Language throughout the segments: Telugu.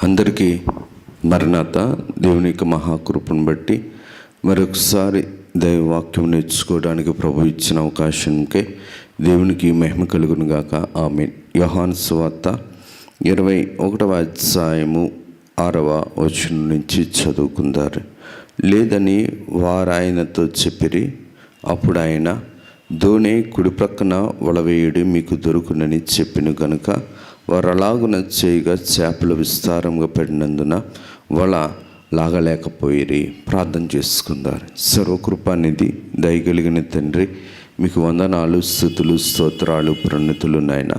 అందరికీ మరణాత దేవుని యొక్క మహాకృపను బట్టి మరొకసారి దైవవాక్యం నేర్చుకోవడానికి ప్రభు ఇచ్చిన అవకాశానికే దేవునికి మహిమ కలుగును గాక. ఆమేన్. యోహాను సువార్త 21వ అధ్యాయము 6వ వచనం నుంచి చదువుకుందారు. లేదని వారాయనతో చెప్పిరి. అప్పుడు ఆయన, దోణి కుడి ప్రక్కన వలవేయుడి మీకు దొరుకునని చెప్పిన గనుక వారు అలాగున చేయగా చేపలు విస్తారంగా పడినందున వల లాగలేకపోయిరి. ప్రార్థన చేసుకుందారు. సర్వకృపానిధి దయగలిగిన తండ్రి, మీకు వందనాలు, స్తుతులు, స్తోత్రాలు, ప్రణతులు నాయన.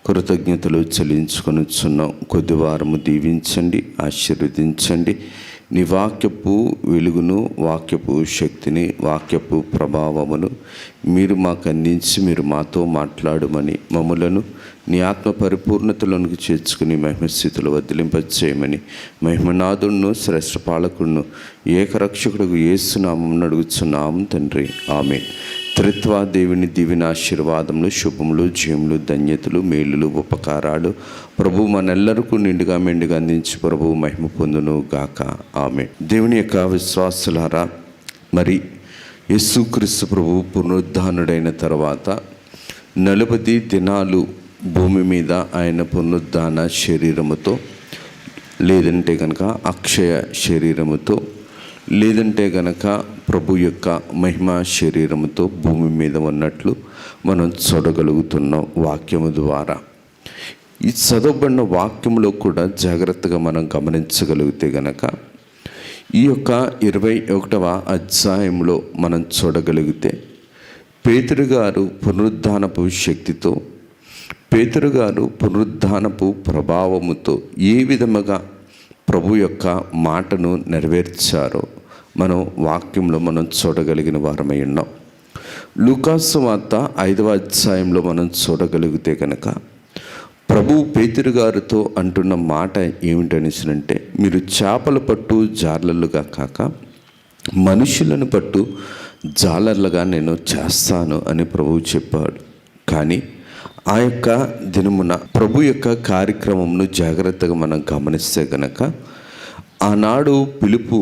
కృతజ్ఞతలు చెల్లించుకొనుచున్నాం. కొద్ది వారము దీవించండి, ఆశీర్వదించండి. నీ వాక్యపు వెలుగును, వాక్యపు శక్తిని, వాక్యపు ప్రభావమును మీరు మాకు అందించి మీరు మాతో మాట్లాడమని, మమ్ములను నీ ఆత్మ పరిపూర్ణతలోనికి చేర్చుకుని మహిమస్థితిలో వదిలింపచేయమని, మహిమనాథుడును శ్రేష్ఠ పాలకుడును ఏకరక్షకుడు యేసునామమున అడుగుచున్నాము తండ్రి. ఆమేన్. త్రిత్వా దేవుని దీవెన ఆశీర్వాదములు, శుభములు, జయములు, ధన్యతలు, మేలులు, ఉపకారాలు ప్రభు మనెల్లరికూ నిండుగా మెండుగా అందించి ప్రభువు మహిమ పొందును గాక. ఆమేన్. దేవుని యొక్క విశ్వాసులారా, మరి యేసుక్రీస్తు ప్రభు పునరుద్ధానుడైన తర్వాత 40 దినాలు భూమి మీద ఆయన పునరుద్ధాన శరీరముతో, లేదంటే కనుక అక్షయ శరీరముతో, లేదంటే గనక ప్రభు యొక్క మహిమ శరీరముతో భూమి మీద ఉన్నట్లు మనం చూడగలుగుతున్నాం వాక్యము ద్వారా. ఈ చదవబడిన వాక్యములో కూడా జాగ్రత్తగా మనం గమనించగలిగితే గనక ఈ యొక్క 21వ అధ్యాయంలో మనం చూడగలిగితే పేతురు గారు పునరుద్ధానపు శక్తితో, పేతురు గారు పునరుద్ధానపు ప్రభావముతో ఏ విధముగా ప్రభు యొక్క మాటను నెరవేర్చారో మనం వాక్యంలో మనం చూడగలిగిన వారమై ఉన్నాం. లూకాసు వార్త 5వ అధ్యాయంలో మనం చూడగలిగితే కనుక ప్రభు పేతురు గారితో అంటున్న మాట ఏమిటనిసినంటే, మీరు చేపలు పట్టు జాలర్లుగా కాక మనుషులను పట్టు జాలర్లుగా నేను చేస్తాను అని ప్రభువు చెప్పాడు. కానీ ఆ యొక్క దినమున ప్రభు యొక్క కార్యక్రమంను జాగ్రత్తగా మనం గమనిస్తే గనక ఆనాడు పిలుపు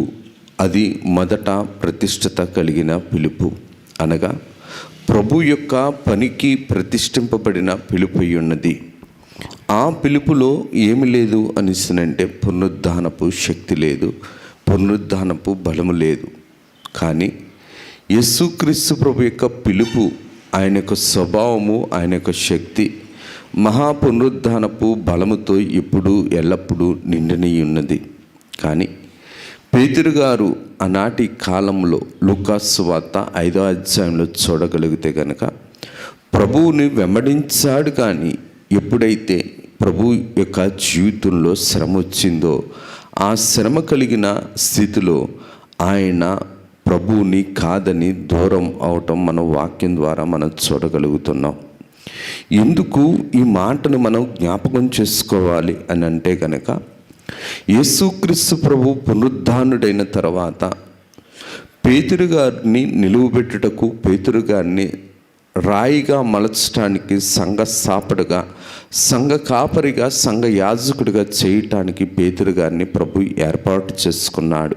అది మొదట ప్రతిష్టత కలిగిన పిలుపు, అనగా ప్రభు యొక్క పనికి ప్రతిష్ఠింపబడిన పిలుపు ఉన్నది. ఆ పిలుపులో ఏమి లేదు అనిసినంటే పునరుద్ధానపు శక్తి లేదు, పునరుద్ధానపు బలము లేదు. కానీ యేసుక్రీస్తు ప్రభు యొక్క పిలుపు, ఆయన యొక్క స్వభావము, ఆయన యొక్క శక్తి మహాపునరుద్ధానపు బలముతో ఇప్పుడు ఎల్లప్పుడూ నిండిని ఉన్నది. కానీ పేతురు గారు ఆనాటి కాలంలో లూకాసు వార్త 5వ అధ్యాయంలో చూడగలిగితే కనుక ప్రభువుని వెంబడించాడు. కానీ ఎప్పుడైతే ప్రభు యొక్క జీవితంలో శ్రమ వచ్చిందో ఆ శ్రమ కలిగిన స్థితిలో ఆయన ప్రభువుని కాదని దూరం అవటం మన వాక్యం ద్వారా మనం చూడగలుగుతున్నాం. ఎందుకు ఈ మాటను మనం జ్ఞాపకం చేసుకోవాలి అని అంటే కనుక యేసుక్రీస్తు ప్రభు పునరుద్ధానుడైన తర్వాత పేతురు గారిని నిలువబెట్టుటకు, పేతురు గారిని రాయిగా మలచడానికి, సంఘ స్థాపడగా, సంఘ కాపరిగా, సంఘ యాజకుడిగా చేయటానికి పేతురు గారిని ప్రభు ఏర్పాటు చేసుకున్నాడు.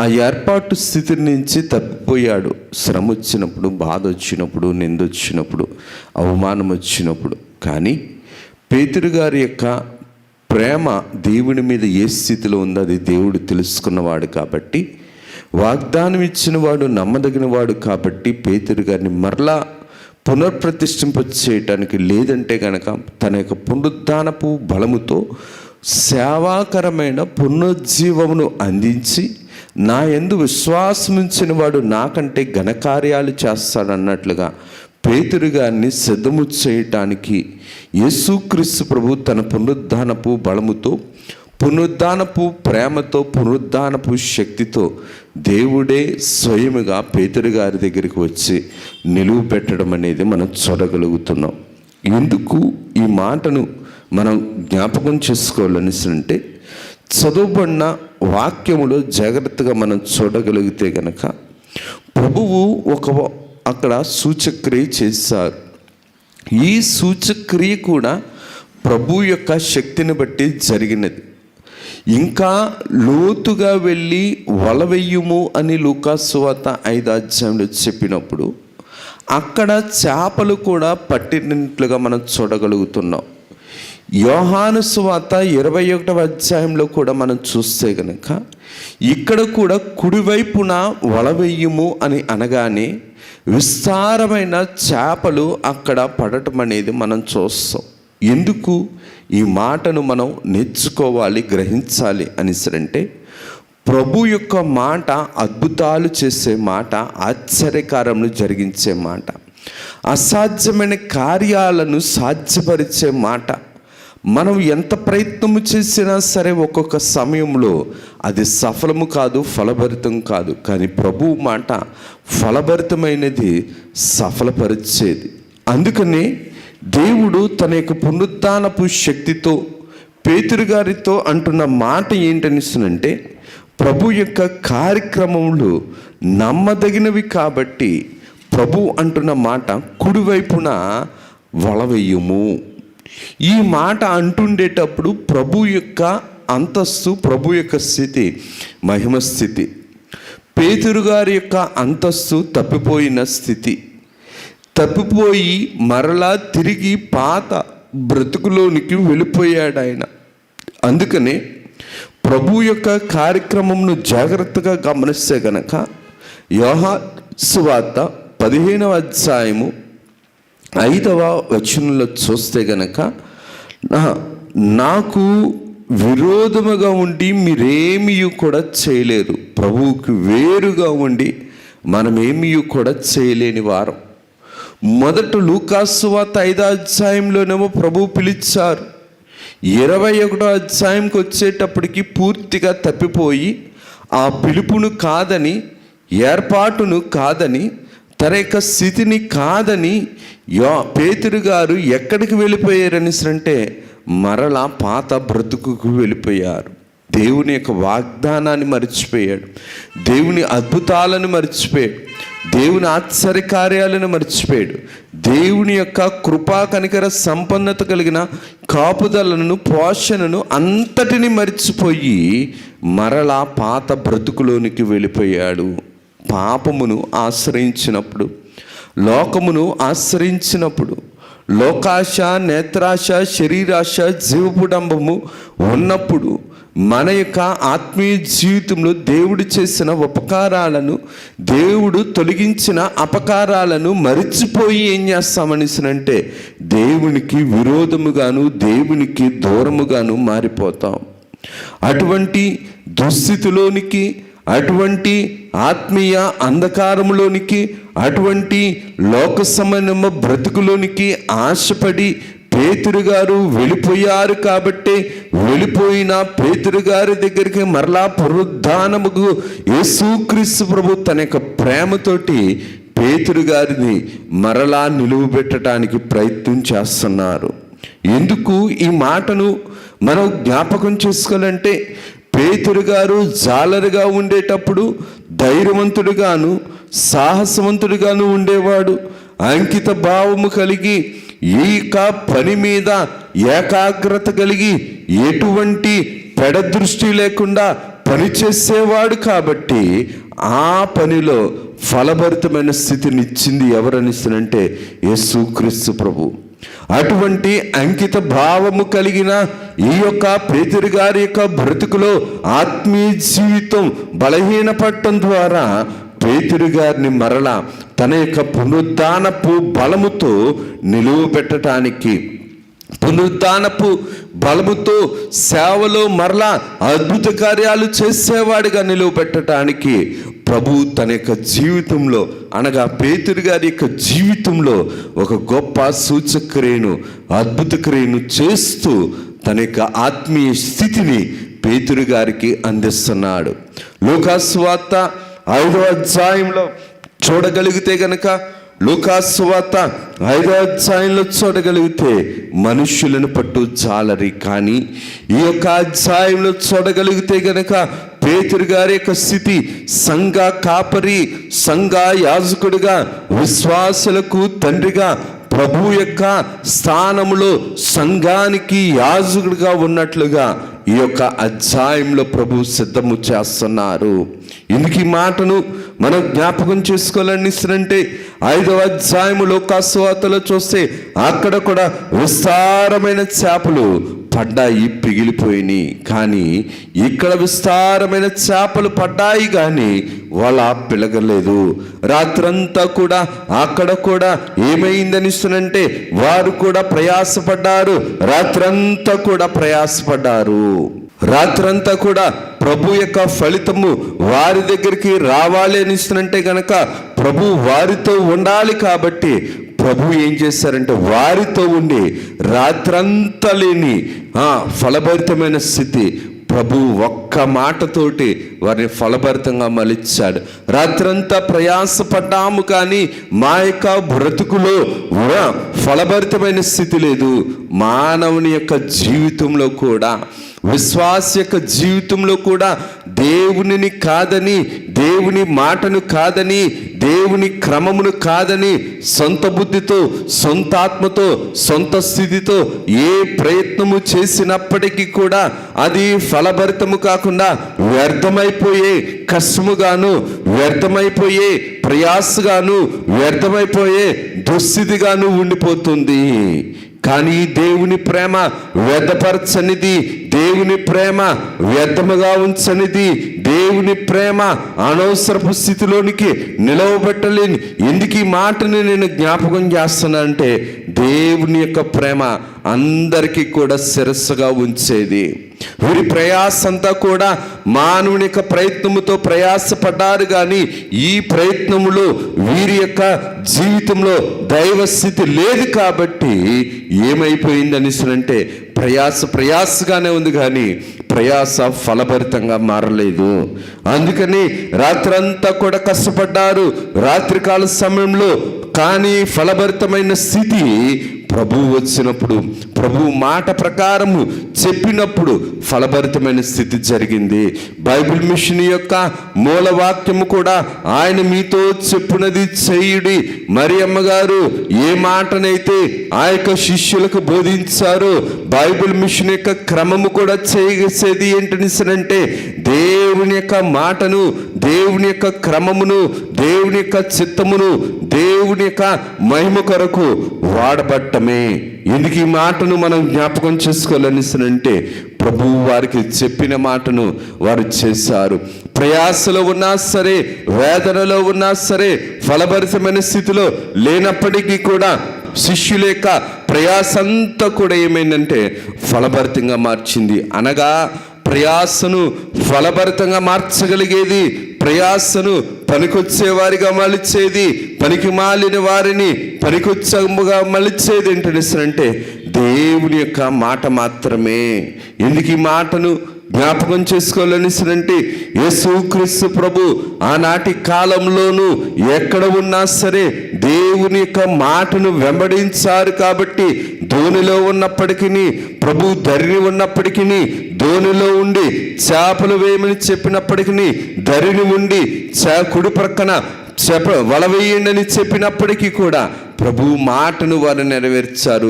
ఆ ఏర్పాటు స్థితి నుంచి తప్పిపోయాడు. శ్రమ వచ్చినప్పుడు, బాధ వచ్చినప్పుడు, నిందొచ్చినప్పుడు, అవమానం వచ్చినప్పుడు. కానీ పేతురు గారి యొక్క ప్రేమ దేవుని మీద ఏ స్థితిలో ఉందో అది దేవుడు తెలుసుకున్నవాడు కాబట్టి, వాగ్దానం ఇచ్చినవాడు నమ్మదగినవాడు కాబట్టి పేతురు గారిని మరలా పునర్ప్రతిష్ఠింప చేయటానికి, లేదంటే కనుక తన యొక్క పునరుద్ధానపు బలముతో సేవాకరమైన పునరుజ్జీవమును అందించి, నా యందు విశ్వాసం ఉంచిన వాడు నాకంటే ఘనకార్యాలు చేస్తాడన్నట్లుగా పేతురు గారిని సిద్ధము చేయటానికి యేసుక్రీస్తు ప్రభు తన పునరుద్ధానపు బలముతో, పునరుద్ధానపు ప్రేమతో, పునరుద్ధానపు శక్తితో దేవుడే స్వయముగా పేతురు గారి దగ్గరికి వచ్చి నిలువ పెట్టడం అనేది మనం చూడగలుగుతున్నాం. ఎందుకు ఈ మాటను మనం జ్ఞాపకం చేసుకోవాలనిసంటే, చదువుబడిన వాక్యములో జాగ్రత్తగా మనం చూడగలిగితే కనుక ప్రభువు అక్కడ సూచక్రియ చేశారు. ఈ సూచక్రియ కూడా ప్రభు యొక్క శక్తిని బట్టి జరిగినది. ఇంకా లోతుగా వెళ్ళి వల వెయ్యుము అని లూకాసు సువార్త 5వ అధ్యాయంలో చెప్పినప్పుడు అక్కడ చేపలు కూడా పట్టినట్లుగా మనం చూడగలుగుతున్నాం. యోహాను సువార్త 21వ అధ్యాయంలో కూడా మనం చూస్తే కనుక ఇక్కడ కూడా కుడివైపున వల వెయ్యుము అని అనగానే విస్తారమైన చేపలు అక్కడ పడటం అనేది మనం చూస్తాం. ఎందుకు ఈ మాటను మనం నేర్చుకోవాలి, గ్రహించాలి అనేసరంటే ప్రభు యొక్క మాట అద్భుతాలు చేసే మాట, ఆశ్చర్యకారములు జరిగించే మాట, అసాధ్యమైన కార్యాలను సాధ్యపరిచే మాట. మనం ఎంత ప్రయత్నము చేసినా సరే ఒక్కొక్క సమయంలో అది సఫలము కాదు, ఫలభరితం కాదు. కానీ ప్రభువు మాట ఫలభరితమైనది, సఫలపరిచేది. అందుకనే దేవుడు తన యొక్క పునరుత్థానపు శక్తితో పేతురు గారితో అంటున్న మాట ఏంటనిస్తుందంటే, ప్రభు యొక్క కార్యక్రమములు నమ్మదగినవి కాబట్టి ప్రభు అంటున్న మాట కుడివైపున వల వెయ్యుము. ఈ మాట అంటుండేటప్పుడు ప్రభు యొక్క అంతస్తు, ప్రభు యొక్క స్థితి మహిమ స్థితి. పేతురు గారి యొక్క అంతస్తు తప్పిపోయిన స్థితి, తప్పిపోయి మరలా తిరిగి పాత బ్రతుకులోనికి వెళ్ళిపోయాడు ఆయన. అందుకనే ప్రభు యొక్క కార్యక్రమంను జాగ్రత్తగా గమనిస్తే గనక యోహాను సువార్త 15వ అధ్యాయము 5వ వచనంలో చూస్తే గనక, నాకు విరోధముగా ఉండి మీరేమీ కూడా చేయలేరు. ప్రభువుకి వేరుగా ఉండి మనమేమీ కూడా చేయలేని వారం. మొదట లూకాసు సువార్త 5వ అధ్యాయంలోనేమో ప్రభువు పిలిచారు. 21వ అధ్యాయంకి వచ్చేటప్పటికి పూర్తిగా తప్పిపోయి ఆ పిలుపును కాదని, ఏర్పాటును కాదని, తన యొక్క స్థితిని కాదని పేతురు గారు ఎక్కడికి వెళ్ళిపోయారనిసరంటే మరలా పాత బ్రతుకుకు వెళ్ళిపోయారు. దేవుని యొక్క వాగ్దానాన్ని మర్చిపోయాడు, దేవుని అద్భుతాలను మర్చిపోయాడు, దేవుని ఆశ్చర్యకార్యాలను మర్చిపోయాడు, దేవుని యొక్క కృపా కనికర సంపన్నత కలిగిన కాపుదలను, పోషణను అంతటిని మర్చిపోయి మరలా పాత బ్రతుకులోనికి వెళ్ళిపోయాడు. పాపమును ఆశ్రయించినప్పుడు, లోకమును ఆశ్రయించినప్పుడు, లోకాశ, నేత్రాశ, శరీరాశ, జీవపుడంబము ఉన్నప్పుడు మన యొక్క ఆత్మీయ జీవితంలో దేవుడు చేసిన ఉపకారాలను, దేవుడు తొలగించిన అపకారాలను మరిచిపోయి ఏం చేస్తామనిసనంటే దేవునికి విరోధముగాను, దేవునికి దూరముగాను మారిపోతాం. అటువంటి దుస్థితిలోనికి, అటువంటి ఆత్మీయ అంధకారములోనికి, అటువంటి లోక సంబంధ బ్రతుకులోనికి ఆశపడి పేతురు గారు వెళ్ళిపోయారు. కాబట్టి వెళ్ళిపోయిన పేతురు గారి దగ్గరికి మరలా పునరుద్ధానముకు యేసుక్రీస్తు ప్రభు తన యొక్క ప్రేమతోటి పేతురు గారిని మరలా నిలువబెట్టడానికి ప్రయత్నం చేస్తున్నారు. ఎందుకు ఈ మాటను మనం జ్ఞాపకం చేసుకోవాలంటే, పేతురు గారు జాలరుగా ఉండేటప్పుడు ధైర్యవంతుడుగాను, సాహసవంతుడిగాను ఉండేవాడు. అంకిత భావము కలిగి, ఈ పని మీద ఏకాగ్రత కలిగి, ఎటువంటి పెడదృష్టి లేకుండా పనిచేసేవాడు. కాబట్టి ఆ పనిలో ఫలభరితమైన స్థితిని ఇచ్చింది ఎవరనిస్తానంటే యేసుక్రీస్తు ప్రభు. అటువంటి అంకిత భావము కలిగిన ఈ యొక్క పేతురు గారి యొక్క బ్రతుకులో ఆత్మీయ జీవితం బలహీనపడటం ద్వారా పేతురు గారిని మరలా తన యొక్క పునరుద్ధానపు బలముతో నిలువబెట్టడానికి, పునరుద్ధానపు బలముతో సేవలో మరలా అద్భుత కార్యాలు చేసేవాడిగా నిలువబెట్టడానికి ప్రభు తన యొక్క జీవితంలో, అనగా పేతురు గారి యొక్క జీవితంలో ఒక గొప్ప సూచక్రియను, అద్భుత క్రియను చేస్తూ తన యొక్క ఆత్మీయ స్థితిని పేతురు గారికి అందిస్తున్నాడు. లూకాసు సువార్త 5వ అధ్యాయంలో చూడగలిగితే గనక, లూకాసు సువార్త 5వ అధ్యాయంలో చూడగలిగితే మనుష్యులను పట్టు జాలరి. కానీ ఈ యొక్క అధ్యాయంలో చూడగలిగితే గనక పేతురు గారి యొక్క స్థితి సంఘ కాపరి, సంఘ యాజకుడిగా, విశ్వాసులకు తండ్రిగా, ప్రభు యొక్క స్థానములో సంఘానికి యాజకుడిగా ఉన్నట్లుగా ఈ యొక్క అధ్యాయంలో ప్రభు సిద్ధము చేస్తున్నారు. ఇందుకు ఈ మాటను మనం జ్ఞాపకం చేసుకోవాలనిస్తుంటే 5వ అధ్యాయము లోకాసు వార్తలో చూస్తే అక్కడ కూడా విస్తారమైన చేపలు పడ్డాయి, పిగిలిపోయినాయి. కానీ ఇక్కడ విస్తారమైన చేపలు పడ్డాయి కానీ వాళ్ళ పిలగలేదు. రాత్రంతా కూడా అక్కడ కూడా ఏమైందనిస్తుందంటే వారు కూడా ప్రయాసపడ్డారు, రాత్రంతా కూడా ప్రయాసపడ్డారు. రాత్రంతా కూడా ప్రభు యొక్క ఫలితము వారి దగ్గరికి రావాలి అనిస్తుందంటే కనుక ప్రభు వారితో ఉండాలి. కాబట్టి ప్రభు ఏం చేశారంటే వారితో ఉండి రాత్రంతా లేని ఫలభరితమైన స్థితి ప్రభు ఒక్క మాటతోటి వారిని ఫలభరితంగా మలిచాడు. రాత్రంతా ప్రయాసపడ్డాము కానీ మా యొక్క బ్రతుకులో ఫలభరితమైన స్థితి లేదు. మానవుని యొక్క జీవితంలో కూడా, విశ్వాస యొక్క జీవితంలో కూడా దేవునిని కాదని, దేవుని మాటను కాదని, దేవుని క్రమమును కాదని సొంత బుద్ధితో, సొంత ఆత్మతో, సొంత స్థితితో ఏ ప్రయత్నము చేసినప్పటికీ కూడా అది ఫలభరితము కాకుండా వ్యర్థమైపోయే కష్టముగాను, వ్యర్థమైపోయే ప్రయాసగాను, వ్యర్థమైపోయే దుస్థితిగాను ఉండిపోతుంది. కానీ దేవుని ప్రేమ వ్యర్థపరచనిది, దేవుని ప్రేమ వ్యర్థముగా ఉంచనిది, దేవుని ప్రేమ అనవసరపు స్థితిలోనికి నిలవబెట్టలేని. ఎందుకు ఈ మాటని నేను జ్ఞాపకం చేస్తున్నా అంటే దేవుని యొక్క ప్రేమ అందరికీ కూడా శిరస్సుగా ఉంచేది. వీరి ప్రయాస అంతా కూడా మానవుని యొక్క ప్రయత్నముతో ప్రయాసపడ్డారు కానీ ఈ ప్రయత్నములో వీరి యొక్క జీవితంలో దైవ స్థితి లేదు. కాబట్టి ఏమైపోయింది అనిసనంటే ప్రయాసగానే ఉంది కానీ ప్రయాస ఫలభరితంగా మారలేదు. అందుకని రాత్రంతా కూడా కష్టపడ్డారు రాత్రికాల సమయంలో, కానీ ఫలభరితమైన స్థితి ప్రభు వచ్చినప్పుడు, ప్రభు మాట ప్రకారము చెప్పినప్పుడు ఫలభరితమైన స్థితి జరిగింది. బైబిల్ మిషన్ యొక్క మూలవాక్యము కూడా ఆయన మీతో చెప్పునది చేయుడి. మరియమ్మ గారు ఏ మాటనైతే ఆ యొక్క శిష్యులకు బోధించారో బైబిల్ మిషన్ యొక్క క్రమము కూడా చేసేది ఏంటనిసనంటే దేవుని యొక్క మాటను, దేవుని యొక్క క్రమమును, దేవుని యొక్క చిత్తమును, దేవుని యొక్క మహిమ కొరకు వాడబట్టమే. ఎందుకు ఈ మాటను మనం జ్ఞాపకం చేసుకోవాలనిసనంటే ప్రభు వారికి చెప్పిన మాటను వారు చేశారు. ప్రయాసలో ఉన్నా సరే, వేదనలో ఉన్నా సరే, ఫలభరితమైన స్థితిలో లేనప్పటికీ కూడా శిష్యుల యొక్క ప్రయాసంతా కూడా ఏమైందంటే ఫలభరితంగా మార్చింది. అనగా ప్రయాసను ఫలభరితంగా మార్చగలిగేది, ప్రయాసను పనికొచ్చేవారిగా మలిచేది, పనికి మాలిన వారిని పనికొచ్చగా మలిచేది ఏంటంటే దేవుని యొక్క మాట మాత్రమే. ఎందుకు ఈ మాటను జ్ఞాపకం చేసుకోవాలనిసనంటే యేసుక్రీస్తు ప్రభు ఆనాటి కాలంలోనూ ఎక్కడ ఉన్నా సరే దేవుని యొక్క మాటను వెంబడించారు. కాబట్టి ధోనిలో ఉన్నప్పటికీ, ప్రభు ధరిని ఉన్నప్పటికీ, ధోనిలో ఉండి చేపలు వేయమని చెప్పినప్పటికీ ధరిని ఉండి కుడి ప్రక్కన వల వేయండి అని చెప్పినప్పటికీ కూడా ప్రభు మాటను వారు నెరవేర్చారు.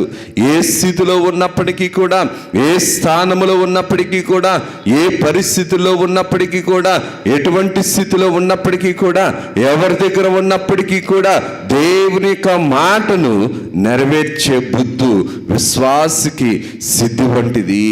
ఏ స్థితిలో ఉన్నప్పటికీ కూడా, ఏ స్థానంలో ఉన్నప్పటికీ కూడా, ఏ పరిస్థితుల్లో ఉన్నప్పటికీ కూడా, ఎటువంటి స్థితిలో ఉన్నప్పటికీ కూడా, ఎవరి దగ్గర ఉన్నప్పటికీ కూడా దేవుని యొక్క మాటను నెరవేర్చే బుద్ధి విశ్వాసికి సిద్ధి వంటిది.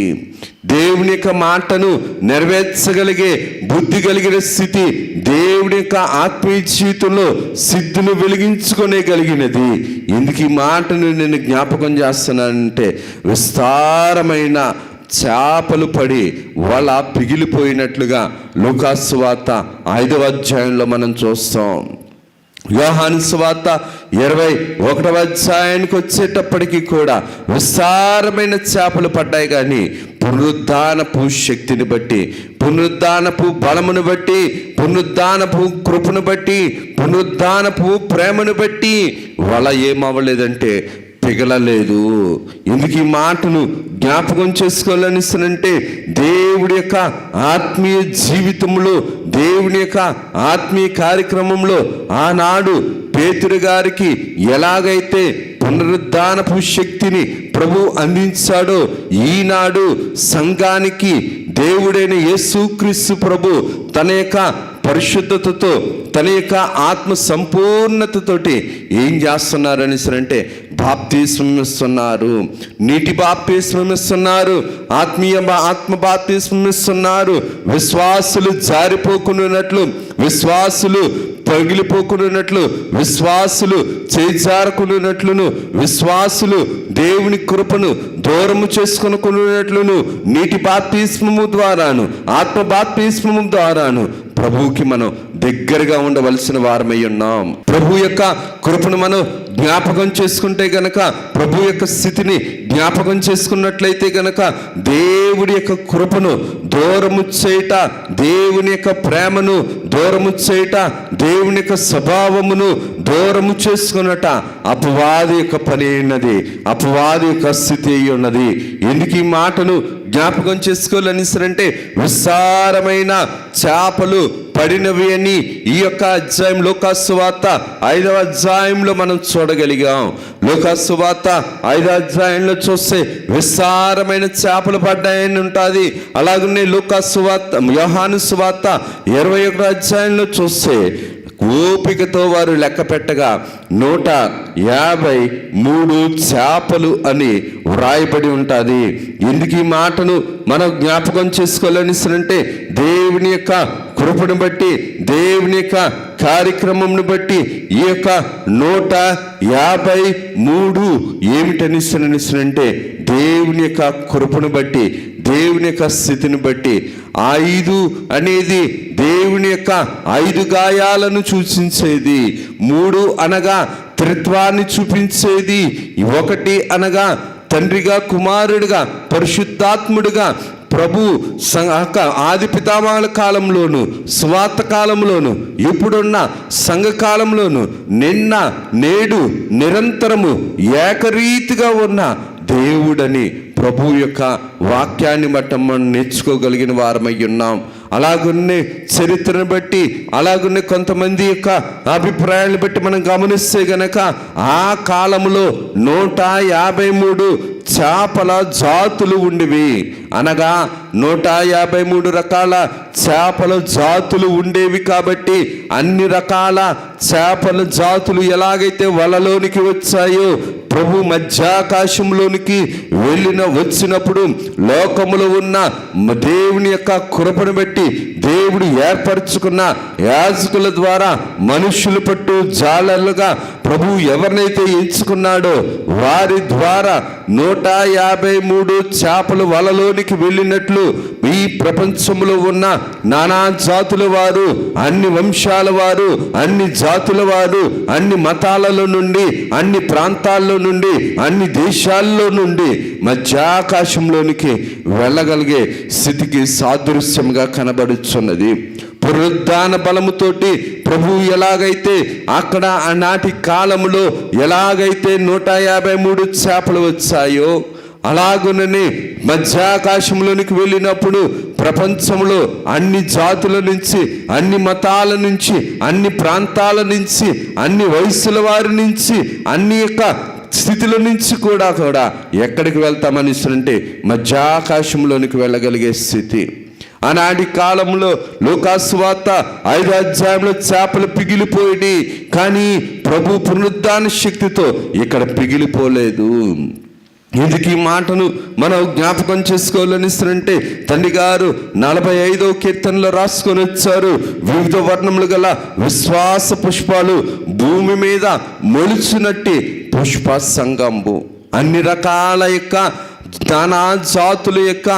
దేవుని యొక్క మాటను నెరవేర్చగలిగే బుద్ధి కలిగిన స్థితి దేవుని యొక్క ఆత్మీయ జీవితంలో సిద్ధిని వెలిగించుకోగలిగినది. ఎందుకు ఈ మాటను నేను జ్ఞాపకం చేస్తున్నానంటే విస్తారమైన చేపలు పడి వల పిగిలిపోయినట్లుగా లూకాసు వార్త 5వ అధ్యాయంలో మనం చూస్తాం. యోహాను సువార్త 21వ అధ్యాయానికి వచ్చేటప్పటికి కూడా విస్తారమైన చేపలు పడ్డాయి. కానీ పునరుద్ధానపు శక్తిని బట్టి, పునరుద్ధానపు బలమును బట్టి, పునరుద్ధానపు కృపను బట్టి, పునరుద్ధానపు ప్రేమను బట్టి వల ఏమవ్వలేదంటే పిగలలేదు. ఎందుకు ఈ మాటను జ్ఞాపకం చేసుకోవాలనిస్తానంటే దేవుడి యొక్క ఆత్మీయ జీవితంలో, దేవుని యొక్క ఆత్మీయ కార్యక్రమంలో ఆనాడు పేతురు గారికి ఎలాగైతే పునరుద్ధానపు శక్తిని ప్రభు అందించాడో, ఈనాడు సంఘానికి దేవుడైన యేసుక్రీస్తు ప్రభు తన యొక్క పరిశుద్ధతతో, తన యొక్క ఆత్మ సంపూర్ణతతోటి ఏం చేస్తున్నారని అంటే బాప్తిస్మం ఇస్తున్నారు. నీటి బాప్తిస్మం ఇస్తున్నారు, ఆత్మ బాప్తిస్మం ఇస్తున్నారు. విశ్వాసులు జారిపోకున్నట్లు, విశ్వాసులు పగిలిపోకున్నట్లు, విశ్వాసులు చేజారకున్నట్లును, విశ్వాసులు దేవుని కృపను దూరము చేసుకొనుకున్నట్లును నీటి బాప్తిస్మము ద్వారాను, ఆత్మ బాప్తిస్మము ద్వారాను ప్రభువుకి మనం దగ్గరగా ఉండవలసిన వారమై ఉన్నాం. ప్రభు యొక్క కృపను మనం జ్ఞాపకం చేసుకుంటే గనక, ప్రభు యొక్క స్థితిని జ్ఞాపకం చేసుకున్నట్లయితే గనక, దేవుడి యొక్క కృపను దూరము చేయట, దేవుని యొక్క ప్రేమను దూరము చేయట, దేవుని యొక్క స్వభావమును దూరము చేసుకున్నట అపవాది యొక్క పని ఉన్నది, అపవాది యొక్క స్థితి అయి ఉన్నది. ఎందుకు ఈ మాటను జ్ఞాపకం చేసుకోవాలని అంటే, విస్తారమైన చేపలు పడినవి అని ఈ యొక్క అధ్యాయం లోకాసు సువార్త 5వ అధ్యాయంలో మనం చూడగలిగాం. లోకాసు సువార్త 5వ అధ్యాయంలో చూస్తే విస్తారమైన చేపలు పడ్డాయని ఉంటుంది. అలాగనే లోకాసు సువార్త, యోహాను సువార్త 21వ అధ్యాయంలో చూస్తే ఓపికతో వారు లెక్క పెట్టగా 153 చేపలు అని వ్రాయబడి ఉంటుంది. ఎందుకు ఈ మాటను మనం జ్ఞాపకం చేసుకోవాలని అంటే, దేవుని యొక్క కృపను బట్టి, దేవుని యొక్క కార్యక్రమంను బట్టి ఈ యొక్క 153 ఏమిటని అంటే, దేవుని యొక్క కృపను బట్టి, దేవుని యొక్క స్థితిని బట్టి. 5 అనేది దేవుని యొక్క 5 గాయాలను సూచించేది, 3 అనగా త్రిత్వాన్ని చూపించేది, 1 అనగా తండ్రిగా, కుమారుడిగా, పరిశుద్ధాత్ముడిగా ప్రభు ఆది పితామహుల కాలంలోను, స్వార్థ కాలంలోను, ఇప్పుడున్న సంఘ కాలంలోను, నిన్న నేడు నిరంతరము ఏకరీతిగా ఉన్న దేవుడని ప్రభు యొక్క వాక్యాన్ని బట్టి మనం నేర్చుకోగలిగిన వారమై ఉన్నాం. అలాగనే చరిత్రను బట్టి, అలాగనే కొంతమంది యొక్క అభిప్రాయాలను బట్టి మనం గమనిస్తే గనక, ఆ కాలంలో 153 చేపల జాతులు ఉండేవి. అనగా 153 రకాల చేపల జాతులు ఉండేవి. కాబట్టి అన్ని రకాల చేపల జాతులు ఎలాగైతే వలలోనికి వచ్చాయో, ప్రభు మధ్యాకాశంలోనికి వచ్చినప్పుడు లోకములో ఉన్న దేవుని యొక్క కృపను బట్టి దేవుడు ఏర్పరచుకున్న యాజకుల ద్వారా మనుషులు పట్టు జాలలుగా ప్రభు ఎవరినైతే ఎంచుకున్నాడో వారి ద్వారా 153 చేపలు వలలోనికి వెళ్ళినట్లు ఈ ప్రపంచంలో ఉన్న నానా జాతుల వారు, అన్ని వంశాల వారు, అన్ని జాతుల వారు, అన్ని మతాలలో నుండి, అన్ని ప్రాంతాల్లో నుండి, అన్ని దేశాల్లో నుండి మధ్యాకాశంలోనికి వెళ్ళగలిగే స్థితికి సాదృశ్యంగా కనబడుచున్నది. పునరుద్ధాన బలముతోటి ప్రభు ఎలాగైతే అక్కడ ఆనాటి కాలంలో ఎలాగైతే 153 చేపలు వచ్చాయో, అలాగుననే మధ్యాకాశంలోనికి వెళ్ళినప్పుడు ప్రపంచంలో అన్ని జాతుల నుంచి, అన్ని మతాల నుంచి, అన్ని ప్రాంతాల నుంచి, అన్ని వయసుల వారి నుంచి, అన్ని యొక్క స్థితిల నుంచి కూడా ఎక్కడికి వెళ్తామని అంటే మధ్యాకాశంలోనికి వెళ్ళగలిగే స్థితి. ఆనాటి కాలంలో లోకాసు వార్త 5వ అధ్యాయంలో చేపలు పిగిలిపోయి, కానీ ప్రభు పునరుద్ధాన శక్తితో ఇక్కడ పిగిలిపోలేదు. ఎందుకు ఈ మాటను మనం జ్ఞాపకం చేసుకోవాలని అంటే, తండ్రి గారు 45వ కీర్తనలో రాసుకొని వచ్చారు, వివిధ వర్ణములు గల విశ్వాస పుష్పాలు భూమి మీద మొలిచినట్టి పుష్ప సంగంబు. అన్ని రకాల యొక్క నానా జాతుల యొక్క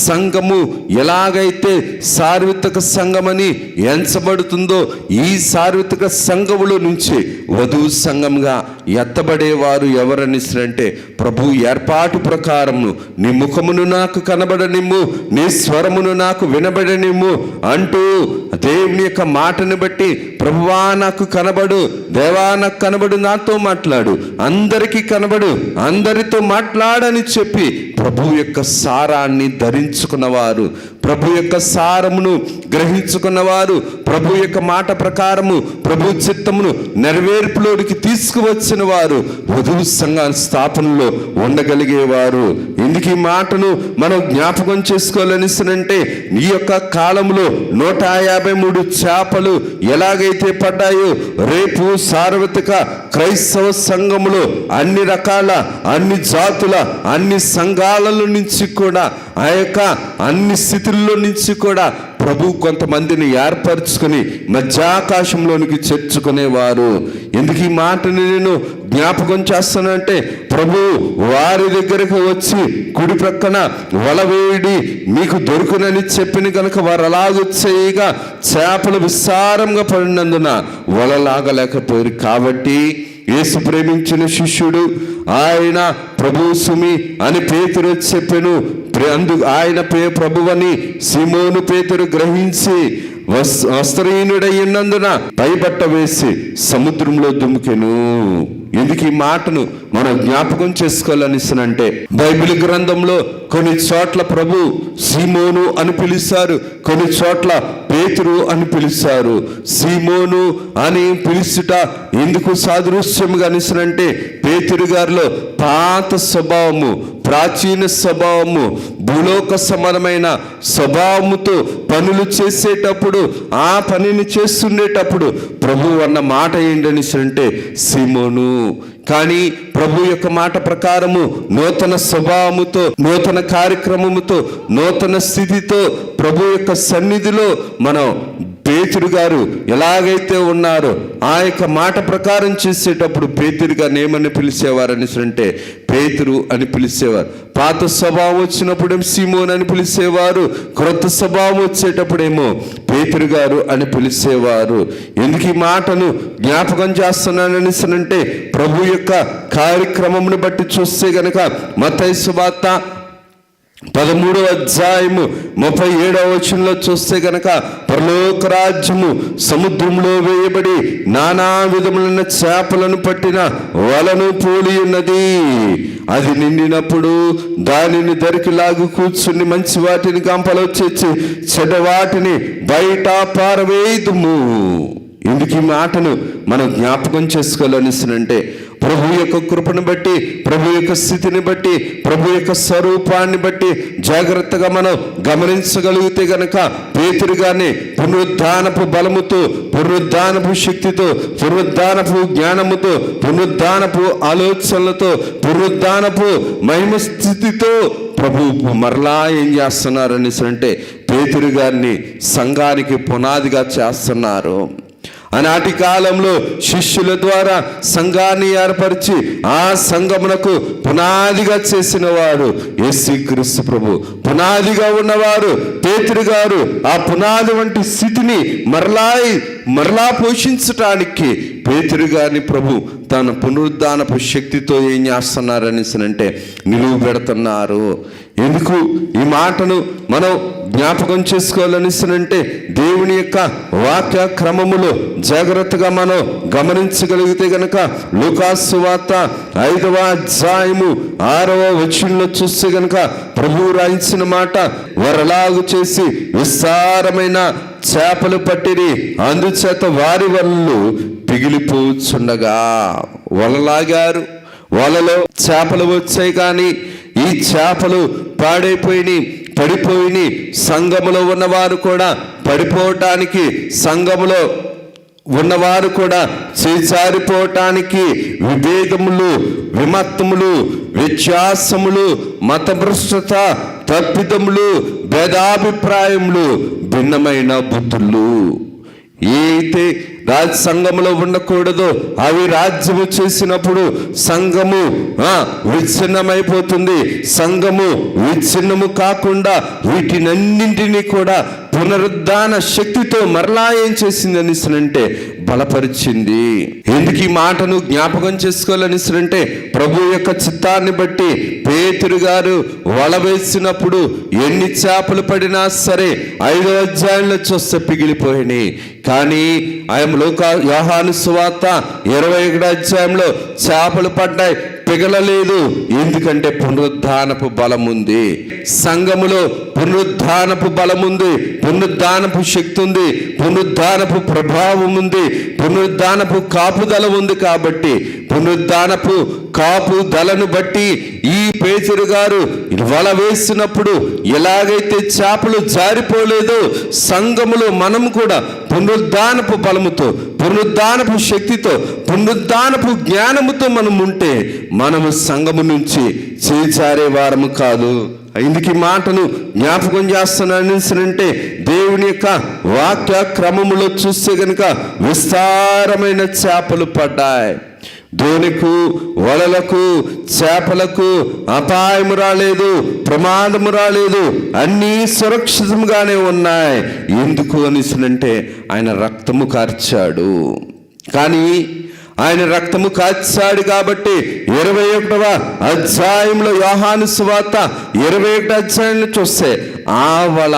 సంఘము ఎలాగైతే సార్వత్రిక సంఘమని ఎంచబడుతుందో, ఈ సార్వత్రిక సంఘములో నుంచి వధువు సంఘంగా ఎత్తబడేవారు ఎవరని అంటే, ప్రభు ఏర్పాటు ప్రకారము నీ ముఖమును నాకు కనబడనిమ్ము, నీ స్వరమును నాకు వినబడనిమ్ము అంటూ దేవుని యొక్క మాటను బట్టి, ప్రభువా నాకు కనబడు, దేవా నాకు కనబడు, నాతో మాట్లాడు, అందరికీ కనబడు, అందరితో మాట్లాడని చెప్పి ప్రభు యొక్క సారాన్ని ధరించుకున్నవారు, ప్రభు యొక్క సారమును గ్రహించుకున్నవారు, ప్రభు యొక్క మాట ప్రకారము ప్రభు చిత్తమును నెరవేర్పులోనికి తీసుకువచ్చిన వారు వధువు సంఘ స్థాపనలో ఉండగలిగేవారు. ఎందుకు ఈ మాటను మనం జ్ఞాపకం చేసుకోవాలనిసనంటే, ఈ యొక్క కాలంలో 153 చేపలు ఎలాగైతే పడ్డాయో, రేపు సార్వత్రిక క్రైస్తవ సంఘములో అన్ని రకాల, అన్ని జాతుల, అన్ని సంఘాలలో నుంచి కూడా, ఆ యొక్క అన్ని స్థితుల్లో నుంచి కూడా ప్రభు కొంతమందిని ఏర్పరచుకొని మధ్యాకాశంలోనికి చేర్చుకునేవారు. ఎందుకు ఈ మాటని నేను జ్ఞాపకం చేస్తానంటే, ప్రభు వారి దగ్గరకు వచ్చి కుడి ప్రక్కన వల వేయడి మీకు దొరుకునని చెప్పిన కనుక వారు అలాగ చేయగా చేపలు విస్తారంగా పడినందున వల లాగలేకపోయారు. కాబట్టి యేసు ప్రేమించిన శిష్యుడు ఆయన ప్రభు సుమి అని పేతురు చెప్పెను. ఆయన ప్రభువని సీమోను పేతురు గ్రహించి వస్త్రహీనుడైనందున పైబట్ట వేసి సముద్రంలో దుముకెను. ఎందుకు ఈ మాటను మనం జ్ఞాపకం చేసుకోవాలనిసనంటే, బైబిల్ గ్రంథంలో కొన్ని చోట్ల ప్రభు సీమోను అని పిలుస్తారు, కొన్ని చోట్ల పేతురు అని పిలుస్తారు. సీమోను అని పిలుచుట ఎందుకు సాదృశ్యంగా అనిసనంటే, పేతురు గారిలో పాత స్వభావము, ప్రాచీన స్వభావము, భూలోక సమానమైన స్వభావముతో పనులు చేసేటప్పుడు, ఆ పనిని చేస్తుండేటప్పుడు ప్రభు అన్న మాట ఏంటనిసంటే సీమోను. కానీ ప్రభు యొక్క మాట ప్రకారము నూతన స్వభావముతో, నూతన కార్యక్రమముతో, నూతన స్థితితో ప్రభు యొక్క సన్నిధిలో మనం పేతురు గారు ఎలాగైతే ఉన్నారో ఆ యొక్క మాట ప్రకారం చేసేటప్పుడు పేతురు గారిని ఏమని పిలిచేవారు అంటే పేతురు అని పిలిచేవారు. పాత స్వభావం వచ్చినప్పుడేమో సీమోన్ అని పిలిచేవారు, క్రొత్త స్వభావం వచ్చేటప్పుడేమో పేతురు గారు అని పిలిచేవారు. ఎందుకు ఈ మాటను జ్ఞాపకం చేస్తున్నానని అంటే, ప్రభు యొక్క కార్యక్రమమును బట్టి చూస్తే గనక మత్తయి సువార్త 13వ అధ్యాయము 37వ వచనంలో చూస్తే గనక, పరలోక రాజ్యము సముద్రంలో వేయబడి నానా విధములైన చేపలను పట్టిన వలను పోలి ఉన్నది. అది నిండినప్పుడు దానిని దరికి లాగు కూర్చుని మంచి వాటిని గంపలో చేర్చి చెడ్డ వాటిని బయట పారవేయుదుము. ఎందుకు ఈ మాటను మనం జ్ఞాపకం చేసుకోవాలనిసనంటే, ప్రభు యొక్క కృపను బట్టి, ప్రభు యొక్క స్థితిని బట్టి, ప్రభు యొక్క స్వరూపాన్ని బట్టి జాగ్రత్తగా మనం గమనించగలిగితే గనక పేతురు గారిని పునరుద్ధానపు బలముతో, పునరుద్ధానపు శక్తితో, పునరుద్ధానపు జ్ఞానముతో, పునరుద్ధానపు ఆలోచనలతో, పునరుద్ధానపు మహిమ స్థితితో ప్రభు మరలా ఏం చేస్తున్నారని అంటే పేతురు గారిని సంఘానికి పునాదిగా చేస్తున్నారు. ఆనాటి కాలంలో శిష్యుల ద్వారా సంఘాన్ని ఏర్పరిచి ఆ సంఘమునకు పునాదిగా చేసిన వారు యేసుక్రీస్తు ప్రభు. పునాదిగా ఉన్నవారు పేతురు గారు. ఆ పునాది వంటి స్థితిని మరలా పోషించటానికి పేతురు గారిని ప్రభు తన పునరుద్ధానపు శక్తితో ఏం చేస్తున్నారని అంటే నిలువ పెడుతున్నారు. ఎందుకు ఈ మాటను మనం జ్ఞాపకం చేసుకోవాలనిసనంటే, దేవుని యొక్క వాక్య క్రమములో జాగ్రత్తగా మనం గమనించగలిగితే గనక లూకాసు సువార్త 5వ అధ్యాయము 6వ వచనంలో చూస్తే గనక ప్రభువు రాయించిన మాట, వరలాగు చేసి విస్తారమైన చేపలు పట్టిరి, అందుచేత వారి వలలు పిగిలిపోచుండగా. వలలాగారు, వలలో చేపలు వచ్చాయి, కానీ ఈ చేపలు పడిపోయి సంఘములో ఉన్నవారు కూడా పడిపోవటానికి, సంఘములో ఉన్నవారు కూడా చేజారిపోవటానికి విభేదములు, విమత్తములు, వ్యత్యాసములు, మతభ్రష్టత, తప్పిదములు, భేదాభిప్రాయములు, భిన్నమైన బుద్ధులు అయితే రాజ్య సంఘములో ఉండకూడదో అవి రాజ్యము చేసినప్పుడు సంఘము విచ్ఛిన్నమైపోతుంది. సంఘము విచ్ఛిన్నము కాకుండా వీటినన్నింటినీ కూడా పునరుద్ధాన శక్తితో మరలా ఏం చేసింది అంటే బలపరిచింది. ఎందుకు ఈ మాటను జ్ఞాపకం చేసుకోవాలనిసరంటే, ప్రభు యొక్క చిత్తాన్ని బట్టి పేతురు గారు వల వేసినప్పుడు ఎన్ని చేపలు పడినా సరే 5వ అధ్యాయంలో చూస్తే పిగిలిపోయినాయి. కానీ యోహాను సువార్త 21వ అధ్యాయంలో చేపలు పడ్డాయి, పిగలలేదు. ఎందుకంటే పునరుద్ధానపు బలం ఉంది. సంఘములో పునరుద్ధానపు బలం ఉంది, పునరుద్ధానపు శక్తి ఉంది, పునరుద్ధానపు ప్రభావం ఉంది, పునరుద్ధానపు కాపుదల ఉంది. కాబట్టి పునరుద్ధానపు కాపుదలను బట్టి ఈ పేతురు గారు వల వేసినప్పుడు ఎలాగైతే చేపలు జారిపోలేదో, సంఘములో మనం కూడా పునరుద్ధానపు బలముతో, పునరుద్ధానపు శక్తితో, పునరుద్ధానపు జ్ఞానముతో మనం ఉంటే మనము సంఘము నుంచి చేజారే వారము కాదు. ఇందుకు మాటను జ్ఞాపకం చేస్తున్నానంటే, దేవుని యొక్క వాక్య క్రమములో చూస్తే గనుక విస్తారమైన చేపలు పడ్డాయి. దోణికు, వలలకు, చేపలకు అపాయము రాలేదు, ప్రమాదము రాలేదు, అన్నీ సురక్షితంగానే ఉన్నాయి. ఎందుకు అనిసినంటే ఆయన రక్తము కార్చాడు. కానీ ఆయన రక్తము కార్చాడు కాబట్టి 21వ అధ్యాయంలో యోహాను సువార్త 21వ అధ్యాయంలో చూస్తే ఆ వల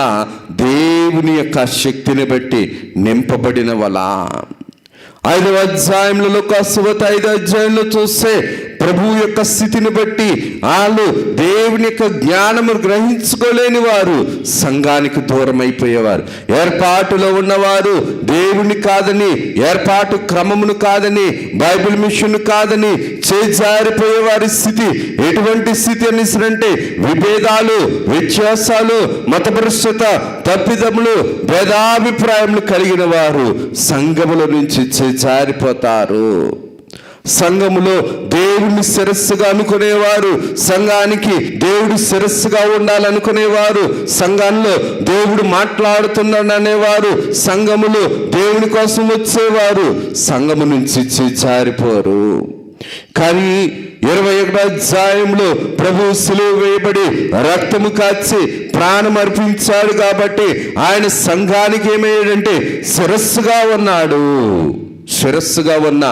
దేవుని యొక్క శక్తిని బట్టి నింపబడిన వల. 5వ అధ్యాయంలో లూకాసువార్త 5వ అధ్యాయంలో చూస్తే ప్రభు యొక్క స్థితిని బట్టి వాళ్ళు దేవుని యొక్క జ్ఞానము గ్రహించుకోలేని వారు సంఘానికి దూరం అయిపోయేవారు. ఏర్పాటులో ఉన్నవారు దేవుని కాదని, ఏర్పాటు క్రమమును కాదని, బైబిల్ మిషన్ కాదని చేజారిపోయేవారి స్థితి ఎటువంటి స్థితి అనేసినంటే విభేదాలు, వ్యత్యాసాలు, మతభ్రష్టత, తప్పిదములు, భేదాభిప్రాయములు కలిగిన వారు సంఘముల నుంచి చేజారిపోతారు. సంఘములో దేవుని శిరస్సుగా అనుకునేవారు, సంఘానికి దేవుడు శిరస్సుగా ఉండాలనుకునేవారు, సంఘంలో దేవుడు మాట్లాడుతున్నాడు అనేవారు సంఘములో దేవుని కోసం వచ్చేవారు సంఘము నుంచి చేజారిపోరు. కానీ 21వ అధ్యాయంలో ప్రభు సిలువ వేయబడి రక్తము కాచి ప్రాణం అర్పించాడు కాబట్టి ఆయన సంఘానికి ఏమయ్యాడంటే శిరస్సుగా ఉన్నాడు. శిరస్సుగా ఉన్న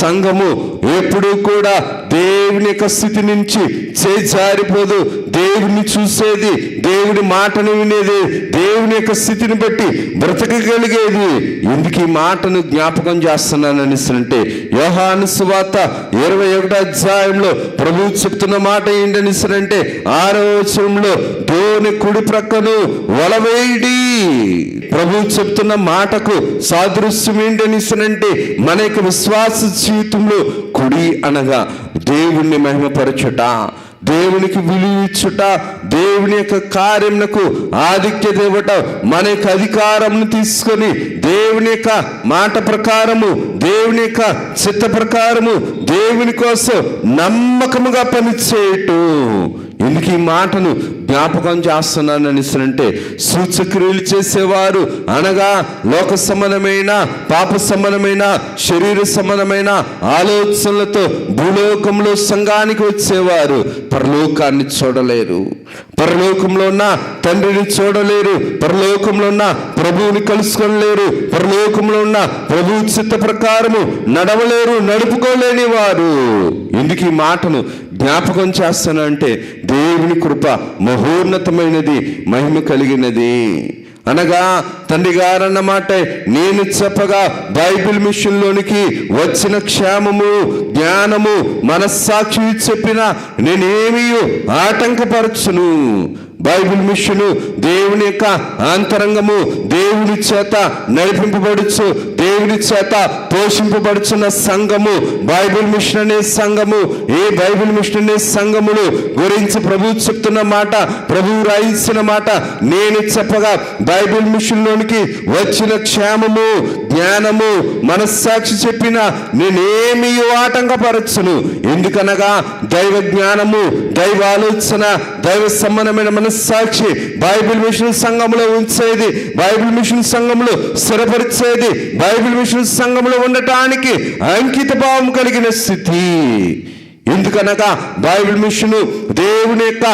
సంఘము ఎప్పుడూ కూడా దేవుని యొక్క స్థితి నుంచి చేజారిపోదు. దేవుని చూసేది, దేవుని మాటను వినేది, దేవుని యొక్క స్థితిని బట్టి బ్రతకగలిగేది. ఎందుకు ఈ మాటను జ్ఞాపకం చేస్తున్నాననిసంటే, యోహాను సువార్త 21వ అధ్యాయంలో ప్రభువు చెప్తున్న మాట ఏంటనిసరంటే 6వ వచనంలో దోణి కుడి ప్రక్కను వలవేయడి. ప్రభువు చెప్తున్న మాటకు సాదృశ్యం ఏంటనిసనంటే మన యొక్క విశ్వాస జీవితంలో కుడి అనగా దేవుణ్ణి మహిమపరచుట, దేవునికి విలువ ఇచ్చుట, దేవుని యొక్క కార్యమునకు ఆధిక్యత ఇవ్వటం, మన యొక్క అధికారంను తీసుకొని దేవుని యొక్క మాట ప్రకారము, దేవుని యొక్క చిత్త ప్రకారము దేవుని కోసం నమ్మకముగా పనిచేయటం. ఎందుకు ఈ మాటను జ్ఞాపకం చేస్తున్నాను అనిసరంటే, సూచక్రియలు చేసేవారు అనగా లోక సంబంధమైన, పాప సంబంధమైన, శరీర సంబంధమైన ఆలోచనలతో భూలోకంలో సంఘానికి వచ్చేవారు పరలోకాన్ని చూడలేరు, పరలోకంలో ఉన్న తండ్రిని చూడలేరు, పరలోకంలో ఉన్న ప్రభువుని కలుసుకోలేరు, పరలోకంలో ఉన్న ప్రభు చిత్త ప్రకారము నడవలేరు, నడుపుకోలేని వారు. ఎందుకు ఈ మాటను జ్ఞాపకం చేస్తానంటే, దేవుని కృప మహోన్నతమైనది, మహిమ కలిగినది. అనగా తండ్రి గారు అన్నమాట నేను చెప్పగా బైబిల్ మిషన్లోనికి వచ్చిన క్షేమము, జ్ఞానము, మనస్సాక్షి చెప్పిన నేనేమీ ఆటంకపరచును. బైబిల్ మిషను దేవుని యొక్క అంతరంగము, దేవుని చేత నడిపింపబడుచు, దేవుని చేత పోషింపబడుచున్న సంఘము బైబిల్ మిషన్ అనే సంఘము. ఏ బైబిల్ మిషన్ అనే సంఘములు గురించి ప్రభు చెప్తున్న మాట, ప్రభు రాయించిన మాట నేను చెప్పగా బైబిల్ మిషన్లోనికి వచ్చిన క్షేమము, జ్ఞానము, మనస్సాక్షి చెప్పిన నేనేమీ ఆటంకపరచును. ఎందుకనగా దైవ జ్ఞానము, దైవ ఆలోచన, దైవ సంబంధమైన మనస్సాక్షి బైబిల్ మిషన్ సంఘంలో ఉంచేది, బైబిల్ మిషన్ సంఘంలో స్థిరపరిచేది, బైబిల్ మిషన్ సంఘంలో ఉండటానికి అంకిత భావం కలిగిన స్థితి. ఎందుకనగా బైబిల్ మిషన్ దేవుని యొక్క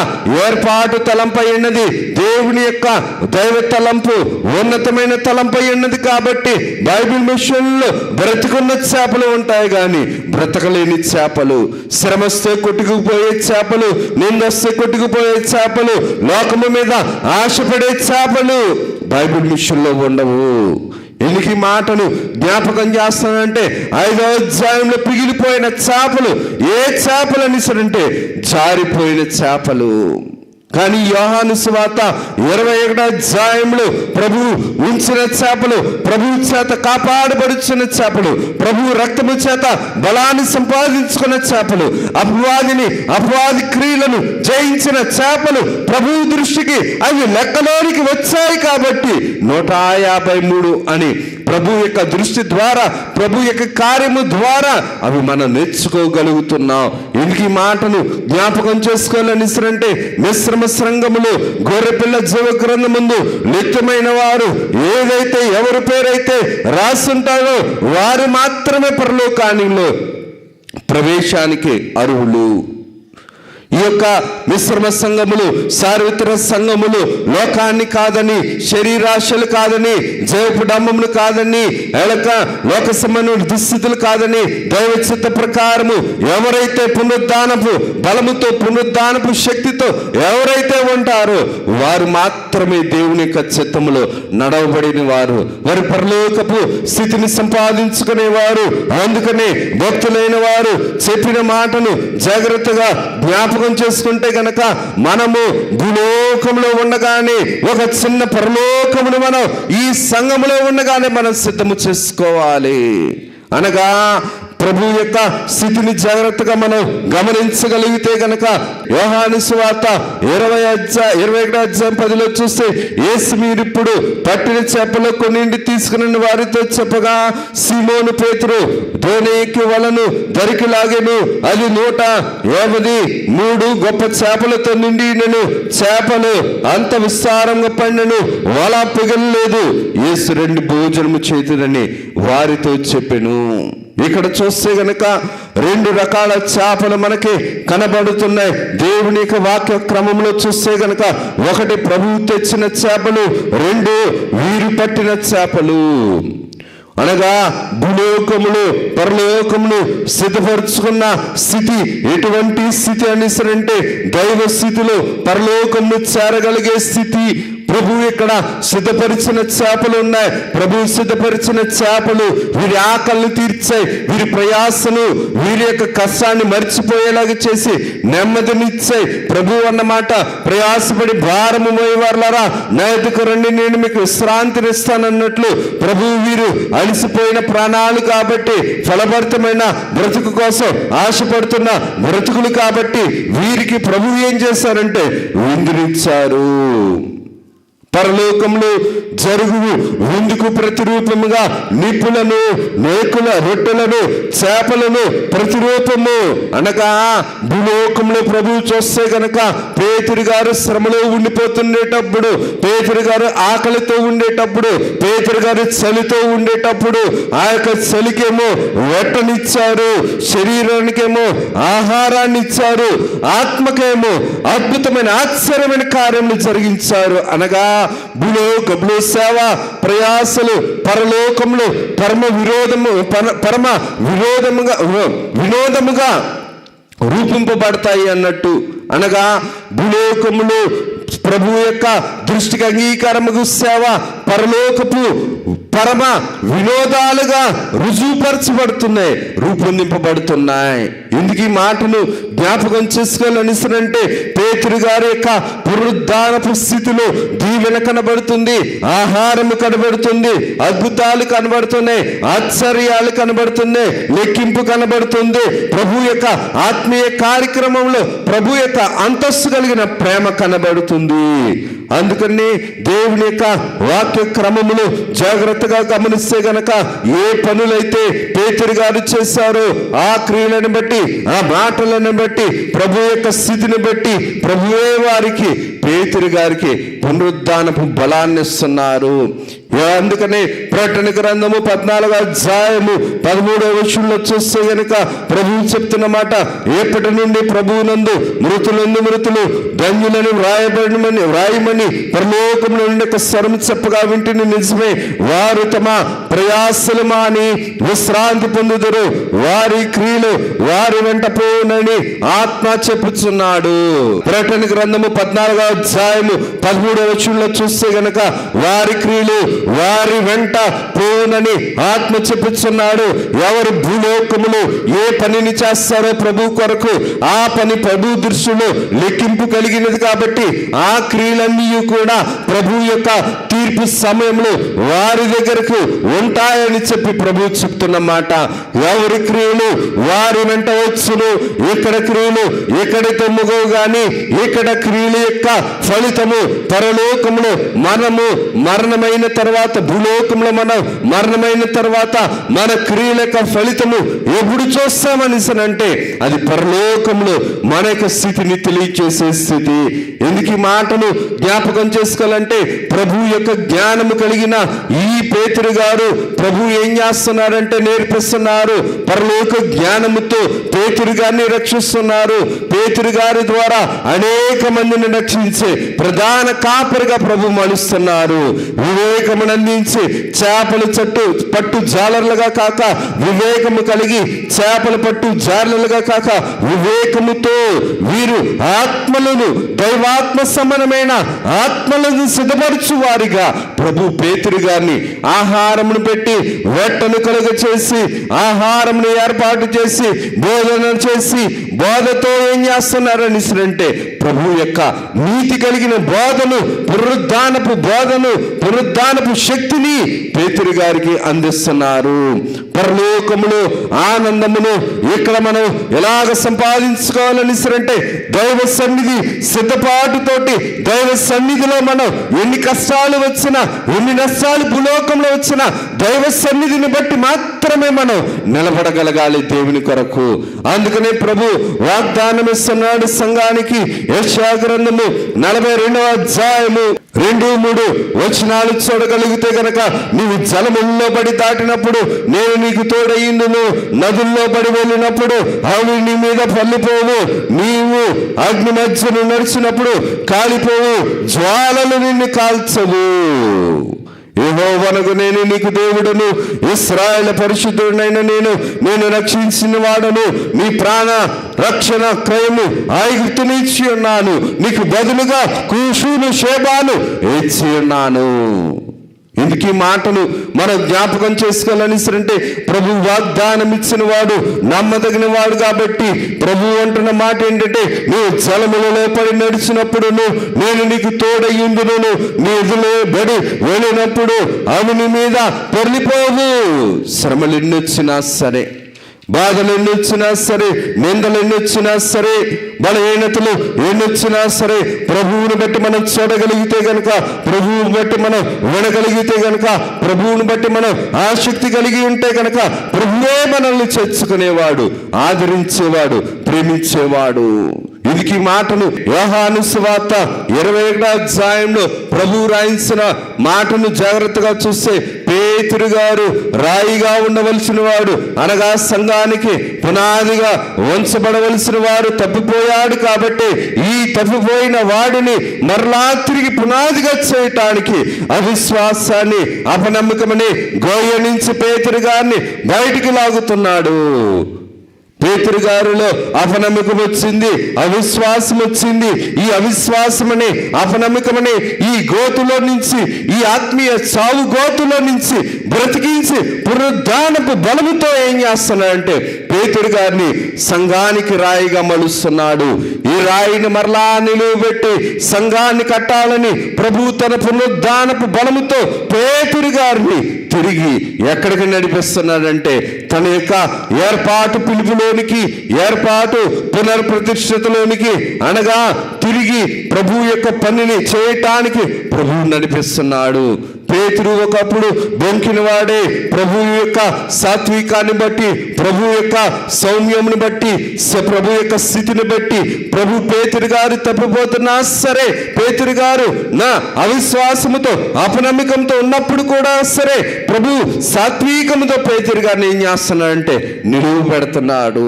ఏర్పాటు తలంపై ఉన్నది, దేవుని యొక్క దైవ తలంపు ఉన్నతమైన తలంపై ఉన్నది. కాబట్టి బైబిల్ మిషన్లో బ్రతుకున్న చేపలు ఉంటాయి కానీ బ్రతకలేని చేపలు, శ్రమస్తే కొట్టుకుపోయే చేపలు, నిందస్తే కొట్టుకుపోయే చేపలు, లోకము మీద ఆశపడే చేపలు బైబిల్ మిషన్లో ఉండవు. ఎందుకు ఈ మాటను జ్ఞాపకం చేస్తానంటే 5వ అధ్యాయంలో పిగిలిపోయిన చేపలు ఏ చేపలు అనేసరంటే జారిపోయిన చేపలు. కానీ యోహాను సువార్త 21వ అధ్యాయంలో ప్రభువు ఉంచిన చేపలు, ప్రభువు చేత కాపాడబడుచున్న చేపలు, ప్రభువు రక్తము చేత బలాన్ని సంపాదించుకున్న చేపలు, అపవాది క్రియలను జయించిన చేపలు ప్రభువు దృష్టికి అవి లెక్కలోనికి వచ్చాయి. కాబట్టి 153 అని ప్రభు యొక్క దృష్టి ద్వారా, ప్రభు యొక్క కార్యము ద్వారా అవి మనం నేర్చుకోగలుగుతున్నాం. ఎందుకు ఈ మాటను జ్ఞాపకం చేసుకోవాలనిసరంటే మిశ్రమ సంఘములు గొర్రెపిల్ల జీవ గ్రంథం ముందు నిత్యమైన వారు ఏదైతే ఎవరి పేరైతే రాసుంటారో వారు మాత్రమే పరలోకానిలో ప్రవేశానికి అర్హులు. ఈ యొక్క మిశ్రమ సంఘములు, సార్వత్రిక సంఘములు లోకాన్ని కాదని, శరీరాశలు కాదని, జయపు డంబములు కాదని, లోక సంబంధమైన దుస్థితులు కాదని, దైవ చిత్త ప్రకారము ఎవరైతే పునరుద్ధానపు బలముతో, పునరుద్ధానపు శక్తితో ఎవరైతే ఉంటారో వారు మాత్రమే దేవుని యొక్క చిత్తములో నడవబడిన వారు, వారి పరలోకపు స్థితిని సంపాదించుకునేవారు. అందుకనే భక్తులైన వారు చెప్పిన మాటను జాగ్రత్తగా జ్ఞాపకం చేసుకుంటే గనక మనము భూలోకంలో ఉండగానే ఒక చిన్న పరలోకమును మనం ఈ సంఘములో ఉండగానే మనం సిద్ధము చేసుకోవాలి. అనగా ప్రభు యొక్క స్థితిని జాగ్రత్తగా మనం గమనించగలిగితే గనక యోహాను సువార్త 21వ అధ్యాయం 10లో చూస్తే, యేసు మీరిప్పుడు పట్టిన చేపలో కొన్నింటి తీసుకుని వారితో చెప్పగా, సీమోను పేతురు దోణి ఎక్కి వలను దరికి లాగెను. అది 153 గొప్ప చేపలతో నిండినను. చేపలు అంత విస్తారంగా పండెను, వల పిగలలేదు. యేసు 2 భోజనము చేతులని వారితో చెప్పెను. ఇక్కడ చూస్తే గనక 2 రకాల చేపలు మనకి కనబడుతున్నాయి. దేవుని యొక్క వాక్య క్రమంలో చూస్తే గనక 1 ప్రభువు తెచ్చిన చేపలు, 2 వీరు పట్టిన చేపలు. అనగా భూలోకములు పరలోకములు సిద్ధపరుచుకున్న స్థితి ఎటువంటి స్థితి అనేసరంటే దైవ స్థితిలో పరలోకమును చేరగలిగే స్థితి. ప్రభు ఇక్కడ సిద్ధపరిచిన చేపలు ఉన్నాయి. ప్రభు సిద్ధపరిచిన చేపలు వీరి ఆకలిని తీర్చాయి, వీరి ప్రయాసను, వీరి యొక్క కష్టాన్ని మర్చిపోయేలాగా చేసి నెమ్మదినిచ్చాయి. ప్రభు అన్నమాట, ప్రయాసపడి భారము మోయేవారులారా నా ఎదుకు రండి, నేను మీకు విశ్రాంతినిస్తానన్నట్లు ప్రభు వీరు అలసిపోయిన ప్రాణాలు కాబట్టి, ఫలభరితమైన బ్రతుకు కోసం ఆశపడుతున్న బ్రతుకులు కాబట్టి వీరికి ప్రభు ఏం చేశారంటే విందునిచ్చారు. పరలోకంలో జరుగు విందుకు ప్రతిరూపముగా నిప్పులను, మేకుల రొట్టెలను, చేపలను ప్రతిరూపము. అనగా భూలోకంలో ప్రభువు చూస్తే గనక పేతురు గారు శ్రమలో ఉండిపోతుండేటప్పుడు, పేతురు గారు ఆకలితో ఉండేటప్పుడు, పేతురు గారు చలితో ఉండేటప్పుడు ఆ యొక్క చలికేమో వెట్టనిచ్చారు, శరీరానికేమో ఆహారాన్ని ఇచ్చారు, ఆత్మకేమో అద్భుతమైన ఆశ్చర్యమైన కార్యములు జరిగించారు. అనగా భూలోకంలో సేవ ప్రయాసలు పరలోకంలో పరమ వినోదముగా రూపింపబడతాయి అన్నట్టు. అనగా భూలోకములు ప్రభు యొక్క దృష్టికి అంగీకారముగు సేవ పరలోకపు పరమ వినోదాలుగా రుజువుపరచబడుతున్నాయి, రూపొందింపబడుతున్నాయి. ఎందుకు ఈ మాటను జ్ఞాపకం చేసుకోవాలనిసరంటే పేతురు గారి యొక్క పునరుద్ధానపు స్థితిలో దీవెన కనబడుతుంది, ఆహారము కనబడుతుంది, అద్భుతాలు కనబడుతున్నాయి, ఆశ్చర్యాలు కనబడుతున్నాయి, లెక్కింపు కనబడుతుంది. ప్రభు యొక్క ఆత్మీయ కార్యక్రమంలో ప్రభు యొక్క అంతస్తు కలిగిన ప్రేమ కనబడుతుంది. అందుకని దేవుని యొక్క వాక్య క్రమములు జాగ్రత్తగా గమనిస్తే గనక ఏ పనులైతే పేతురు గారు చేశారో ఆ క్రియలను బట్టి, ఆ మాటలను బట్టి, ప్రభు యొక్క స్థితిని బట్టి ప్రభువే వారికి, పేతురు గారికి పునరుద్ధానపు బలాన్ని ఇస్తున్నారు. అందుకనే ప్రకటన గ్రంథము 14వ అధ్యాయము 13వ వచనంలో చూస్తే గనుక ప్రభువు చెప్తున్న మాట, ఎప్పటి నుండి ప్రభువునందు మృతులు ధన్యులను వ్రాయమని పరలోకములో నుండి ఒక స్వరం చెప్పగా వింటిని. నిజమే, వారు తమ ప్రయాసలు మాని విశ్రాంతి పొందుదురు, వారి క్రియలు వారి వెంట పోనని ఆత్మ చెప్పుచున్నాడు. ప్రకటన గ్రంథము 14వ అధ్యాయము 13వ వచనంలో చూస్తే గనక వారి క్రియలు వారి వెంట పోనని ఆత్మ చెప్పుచున్నాడు. ఎవరు భూలోకములో ఏ పనిని చేస్తారో ప్రభు కొరకు ఆ పని ప్రభు దృష్టిలో లెక్కింపు కలిగినది కాబట్టి ఆ క్రియలన్నీ కూడా ప్రభు యొక్క తీర్పు సమయంలో వారి దగ్గరకు ఉంటాయని చెప్పి ప్రభు చెప్తున్న మాట. ఎవరి క్రియలు వారి వెంట వచ్చును. ఇక్కడ క్రియలు ఎక్కడైతే ముగవు గాని ఇక్కడ క్రియల యొక్క ఫలితము పరలోకంలో మనము మరణమైన తర్వాత, భూలోకంలో మనం మరణమైన తర్వాత మన క్రియల యొక్క ఫలితము ఎప్పుడు చూస్తామనిసనంటే అది పరలోకంలో మన యొక్క స్థితిని తెలియచేసే స్థితి. ఎందుకు ఈ మాటలు జ్ఞాపకం చేసుకోవాలంటే ప్రభు యొక్క జ్ఞానము కలిగిన ఈ పేతురు గారు ప్రభు ఏం చేస్తున్నారంటే నేర్పిస్తున్నారు. పరలోక జ్ఞానముతో పేతురు గారిని రక్షిస్తున్నారు. పేతురు గారి ద్వారా అనేక మందిని రక్షించే ప్రధాన కాపరిగా ప్రభు మలుస్తున్నారు. వివేకమును అందించి చేపలు పట్టు జాలర్లుగా కాక వివేకము కలిగి చేపల పట్టు జాలర్లుగా కాక వివేకముతో వీరు ఆత్మలను, దైవాత్మ సమానమైన ఆత్మలను సిద్ధపరచు వారిగా ప్రభు పేతురు గారిని ఆహారమును పెట్టి వెట్టను కలుగ చేసి ఆహారమును ఏర్పాటు చేసి బోధన చేసి బోధతో ఏం చేస్తున్నారని అంటే ప్రభు యొక్క నీతి కలిగిన బోధను, పునరుద్ధానపు బోధను, పునరుద్ధానపు శక్తిని పేతురు గారికి అందిస్తున్నారు. పరలోకములో ఆనందమును ఇక్కడ మనం ఎలాగ సంపాదించుకోవాలని అంటే దైవ సన్నిధి సిద్ధపాటుతోటి, దైవ సన్నిధిలో మనం ఎన్ని కష్టాలు వచ్చినా, ఎన్ని నష్టాలు భూలోకంలో వచ్చినా దైవ సన్నిధిని బట్టి మాత్రమే మనం నిలబడగలగాలి దేవుని కొరకు. అందుకనే ప్రభు వాగ్దానం ఇస్తున్నాడు సంఘానికి. యెషయా గ్రంథము 42వ అధ్యాయము 2-3 వచనాలు చూడగలిగితే గనక, నీవు జలముల్లో పడి దాటినప్పుడు నేను నీకు తోడయ్యుండును, నదుల్లో పడి వెళ్ళినప్పుడు అవి నీ మీద పల్లిపోవు, నీవు అగ్ని మధ్యను నడిచినప్పుడు కాలిపోవు, జ్వాలలు నిన్ను కాల్చవు. యెహోవానగు నేను నీకు దేవుడును, ఇశ్రాయేలు పరిశుద్ధుడైన నేను రక్షించిన వాడను, నీ ప్రాణ రక్షణ క్రయము ఐగుప్తు నుంచి ఉన్నాను, నీకు బదులుగా కూషును షేబాను ఇచ్చి ఉన్నాను. ఇందుకు ఈ మాటలు మనం జ్ఞాపకం చేసుకోవాలని అంటే ప్రభు వాగ్దానం ఇచ్చిన వాడు నమ్మదగిన వాడు కాబట్టి ప్రభు అంటున్న మాట ఏంటంటే, నువ్వు జలములలో పడి నడిచినప్పుడును నేను నీకు తోడయ్యుండును, నీ ఎదులో బడి వెళ్ళినప్పుడు అవి నీ మీద పొర్లిపోవు. శ్రమలు ఎన్నొచ్చినా సరే, బాధలు ఎన్నొచ్చినా సరే, నిందలు ఎన్నొచ్చినా సరే, బలహీనతలు ఎన్నొచ్చినా సరే, ప్రభువుని బట్టి మనం చూడగలిగితే గనక, ప్రభువుని బట్టి మనం వినగలిగితే గనక, ప్రభువుని బట్టి మనం ఆసక్తి కలిగి ఉంటే గనక ప్రభువే మనల్ని చేర్చుకునేవాడు, ఆదరించేవాడు, ప్రేమించేవాడు. ఇది మాటలు యోహాను సువార్త 21వ అధ్యాయంలో ప్రభు రాయించిన మాటను జాగ్రత్తగా చూస్తే, పేతురు గారు రాయిగా ఉండవలసిన వాడు, అనగా సంఘానికి పునాదిగా ఉంచబడవలసిన వాడు తప్పిపోయాడు కాబట్టి ఈ తప్పిపోయిన వాడిని మరలా తిరిగి పునాదిగా చేయటానికి అవిశ్వాసాన్ని, అపనమ్మకమని గోయ నుంచి పేతురు గారిని బయటికి లాగుతున్నాడు. పేతురు గారిలో అపనమ్మకం వచ్చింది, అవిశ్వాసం వచ్చింది. ఈ అవిశ్వాసమని, అపనమ్మకమని ఈ గోతులో నుంచి, ఈ ఆత్మీయ చావు గోతులో నుంచి బ్రతికించి పునరుద్ధానపు బలముతో ఏం చేస్తున్నాడంటే పేతురు గారిని సంఘానికి రాయిగా మలుస్తున్నాడు. ఈ రాయిని మరలా నిలువబెట్టి సంఘాన్ని కట్టాలని ప్రభు తన పునరుద్ధానపు బలముతో పేతురు గారిని తిరిగి ఎక్కడికి నడిపిస్తున్నాడంటే తన యొక్క ఏర్పాటు పిలుపులోనికి, ఏర్పాటు పునర్ప్రతిష్ఠితలోనికి, అనగా తిరిగి ప్రభు యొక్క పనిని చేయటానికి ప్రభువు నడిపిస్తున్నాడు. పేతురు ఒకప్పుడు బొంకిన వాడే, ప్రభు యొక్క సాత్వికాన్ని బట్టి, ప్రభు యొక్క సౌమ్యమును బట్టి, ప్రభు యొక్క స్థితిని బట్టి ప్రభు పేతురు గారు తప్పిపోతున్నా సరే, పేతురు గారు నా అవిశ్వాసముతో, అపనమ్మకంతో ఉన్నప్పుడు కూడా సరే ప్రభు సాత్వికముతో పేతురు గారిని ఏం చేస్తున్నాడంటే నిలువ పెడుతున్నాడు.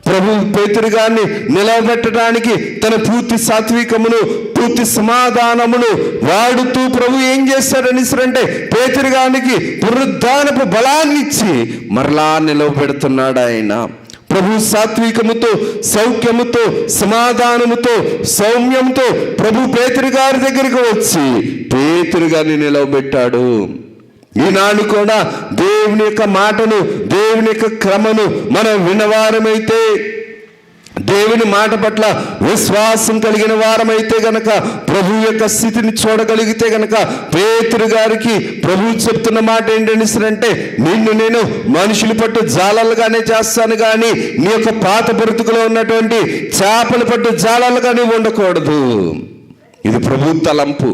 ప్రభు పేతురు గారిని నిలబెట్టడానికి తన పూర్తి సాత్వికమును, పూర్తి సమాధానమును వాడుతూ ప్రభు ఏం చేస్తాడని అంటే పేతురు గారికి పునరుద్ధానపు బలాన్ని ఇచ్చి మరలా నిలబెడుతున్నాడు. ఆయన ప్రభు సాత్వికముతో, సౌఖ్యముతో, సమాధానముతో, సౌమ్యంతో ప్రభు పేతురు గారి దగ్గరికి వచ్చి పేతురు గారిని నిలవబెట్టాడు. ఈనాడు కూడా దేవుని యొక్క మాటను, దేవుని యొక్క క్రమను మనం విన్నవారమైతే, దేవుని మాట పట్ల విశ్వాసం కలిగిన వారమైతే గనక, ప్రభు యొక్క స్థితిని చూడగలిగితే గనక, పేతురు గారికి ప్రభు చెప్తున్న మాట ఏంటంటే, నిన్ను నేను మనుషులు పట్టు జాలలుగానే చేస్తాను కానీ నీ యొక్క పాత బ్రతుకులో ఉన్నటువంటి చేపలు పట్టు జాలలుగానే ఉండకూడదు. ఇది ప్రభు తలంపు,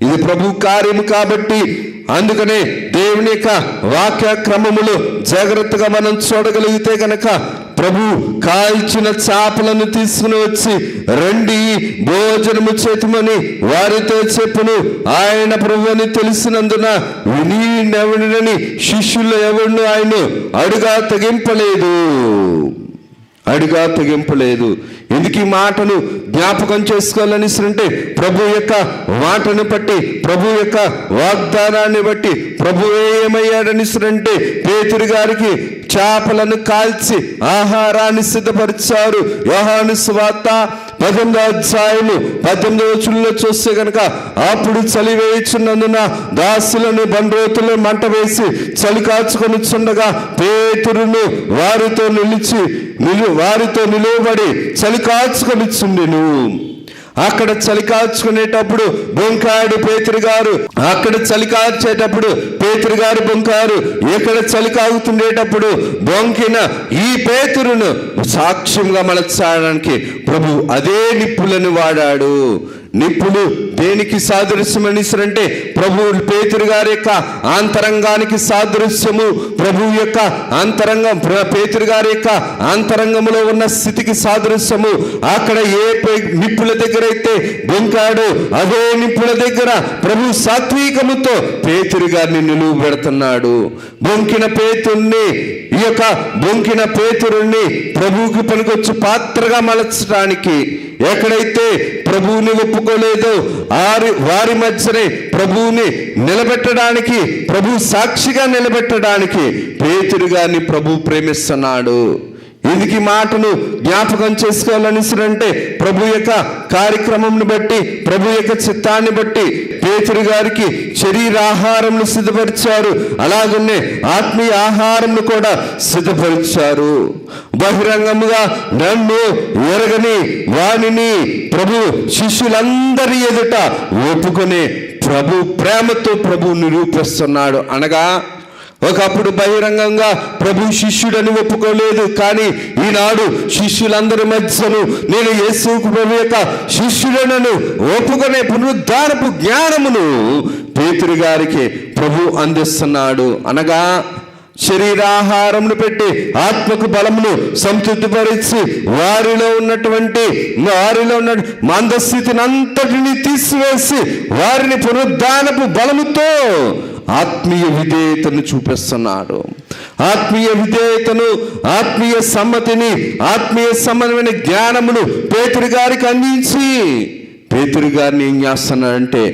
ఇది ప్రభు కార్యము. కాబట్టి అందుకనే దేవుని యొక్క వాక్య క్రమములు జాగ్రత్తగా మనం చూడగలిగితే గనక, ప్రభు కాల్చిన చేపలను తీసుకుని వచ్చి రండి భోజనము చేతుమని వారితో చెప్పును. ఆయన ప్రభు అని తెలిసినందున వినీనెవడని శిష్యులు ఎవరిను ఆయన అడుగా తెగింపలేదు. ఎందుకు ఈ మాటను జ్ఞాపకం చేసుకోవాలని అంటే, ప్రభు యొక్క మాటను బట్టి, ప్రభు యొక్క వాగ్దానాన్ని బట్టి ప్రభు ఏమయ్యాడని అంటే, పేతురు గారికి చేపలను కాల్చి ఆహారాన్ని సిద్ధపరిచారు. యోహాను సువార్త 18వ అధ్యాయము 18వ వచనంలో చూస్తే గనక, అప్పుడు చలి వేయుచున్నందున దాసులను బండ్రోతులు మంట వేసి చలి కాచుకొని చుండగా పేతురును వారితో నిలువబడి చలి కాచుకొని చుండెను. అక్కడ చలి కాచుకునేటప్పుడు బొంకాడు పేతురు గారు, అక్కడ చలి కాచేటప్పుడు పేతురు గారు బొంకారు. ఇక్కడ చలి కాగుతుండేటప్పుడు బొంకిన ఈ పేతురును సాక్ష్యంగా మలచడానికి ప్రభు అదే నిప్పులను వాడాడు. నిప్పులు దేనికి సాదృశ్యమని అంటే, ప్రభు పేతురు గారి యొక్క అంతరంగానికి సాదృశ్యము. ప్రభు యొక్క అంతరంగం, పేతురు గారి యొక్క అంతరంగంలో ఉన్న స్థితికి సాదృశ్యము. అక్కడ ఏ నిప్పుల దగ్గర అయితే బొంకాడో అదే నిప్పుల దగ్గర ప్రభు సాత్వికముతో పేతురు గారిని నిలువ పెడుతున్నాడు. బొంకిన పేతురుని ప్రభువుకి పనికొచ్చి పాత్రగా మలచడానికి, ఎక్కడైతే ప్రభువుని ఒప్పుకోలేదో వారి మధ్యనే ప్రభువుని నిలబెట్టడానికి, ప్రభు సాక్షిగా నిలబెట్టడానికి పేతురు గారిని ప్రభు ప్రేమిస్తున్నాడు. ఎందుకు ఈ మాటను జ్ఞాపకం చేసుకోవాలని అంటే, ప్రభు యొక్క కార్యక్రమంను బట్టి, ప్రభు యొక్క చిత్తాన్ని బట్టి పేతురు గారికి శరీరాహారంను సిద్ధపరిచారు. అలాగనే ఆత్మీయ ఆహారంను కూడా సిద్ధపరిచారు. బహిరంగముగా నన్ను ఎరగని వానిని ప్రభు శిష్యులందరి ఎదుట ఒప్పుకొని ప్రభు ప్రేమతో ప్రభు నిరూపిస్తున్నాడు. అనగా ఒకప్పుడు బహిరంగంగా ప్రభు శిష్యుడని ఒప్పుకోలేదు, కానీ ఈనాడు శిష్యులందరి మధ్యను నేను యేసు ప్రభు యొక్క శిష్యుడనను ఒప్పుకునే పునరుద్ధారపు జ్ఞానమును పేతురు గారికి ప్రభు అందిస్తున్నాడు. అనగా శరీరాహారమును పెట్టి ఆత్మకు బలమును సంతృప్తిపరిచి వారిలో ఉన్నటువంటి మందస్థితిని అంతటిని తీసివేసి వారిని పునరుద్ధానపు బలముతో ఆత్మీయ విధేయతను చూపిస్తున్నాడు. ఆత్మీయ విధేయతను, ఆత్మీయ సమ్మతిని, ఆత్మీయ సంబంధమైన జ్ఞానమును పేతురు గారికి అందించి పేతురు గారిని ఏం చేస్తున్నాడంటే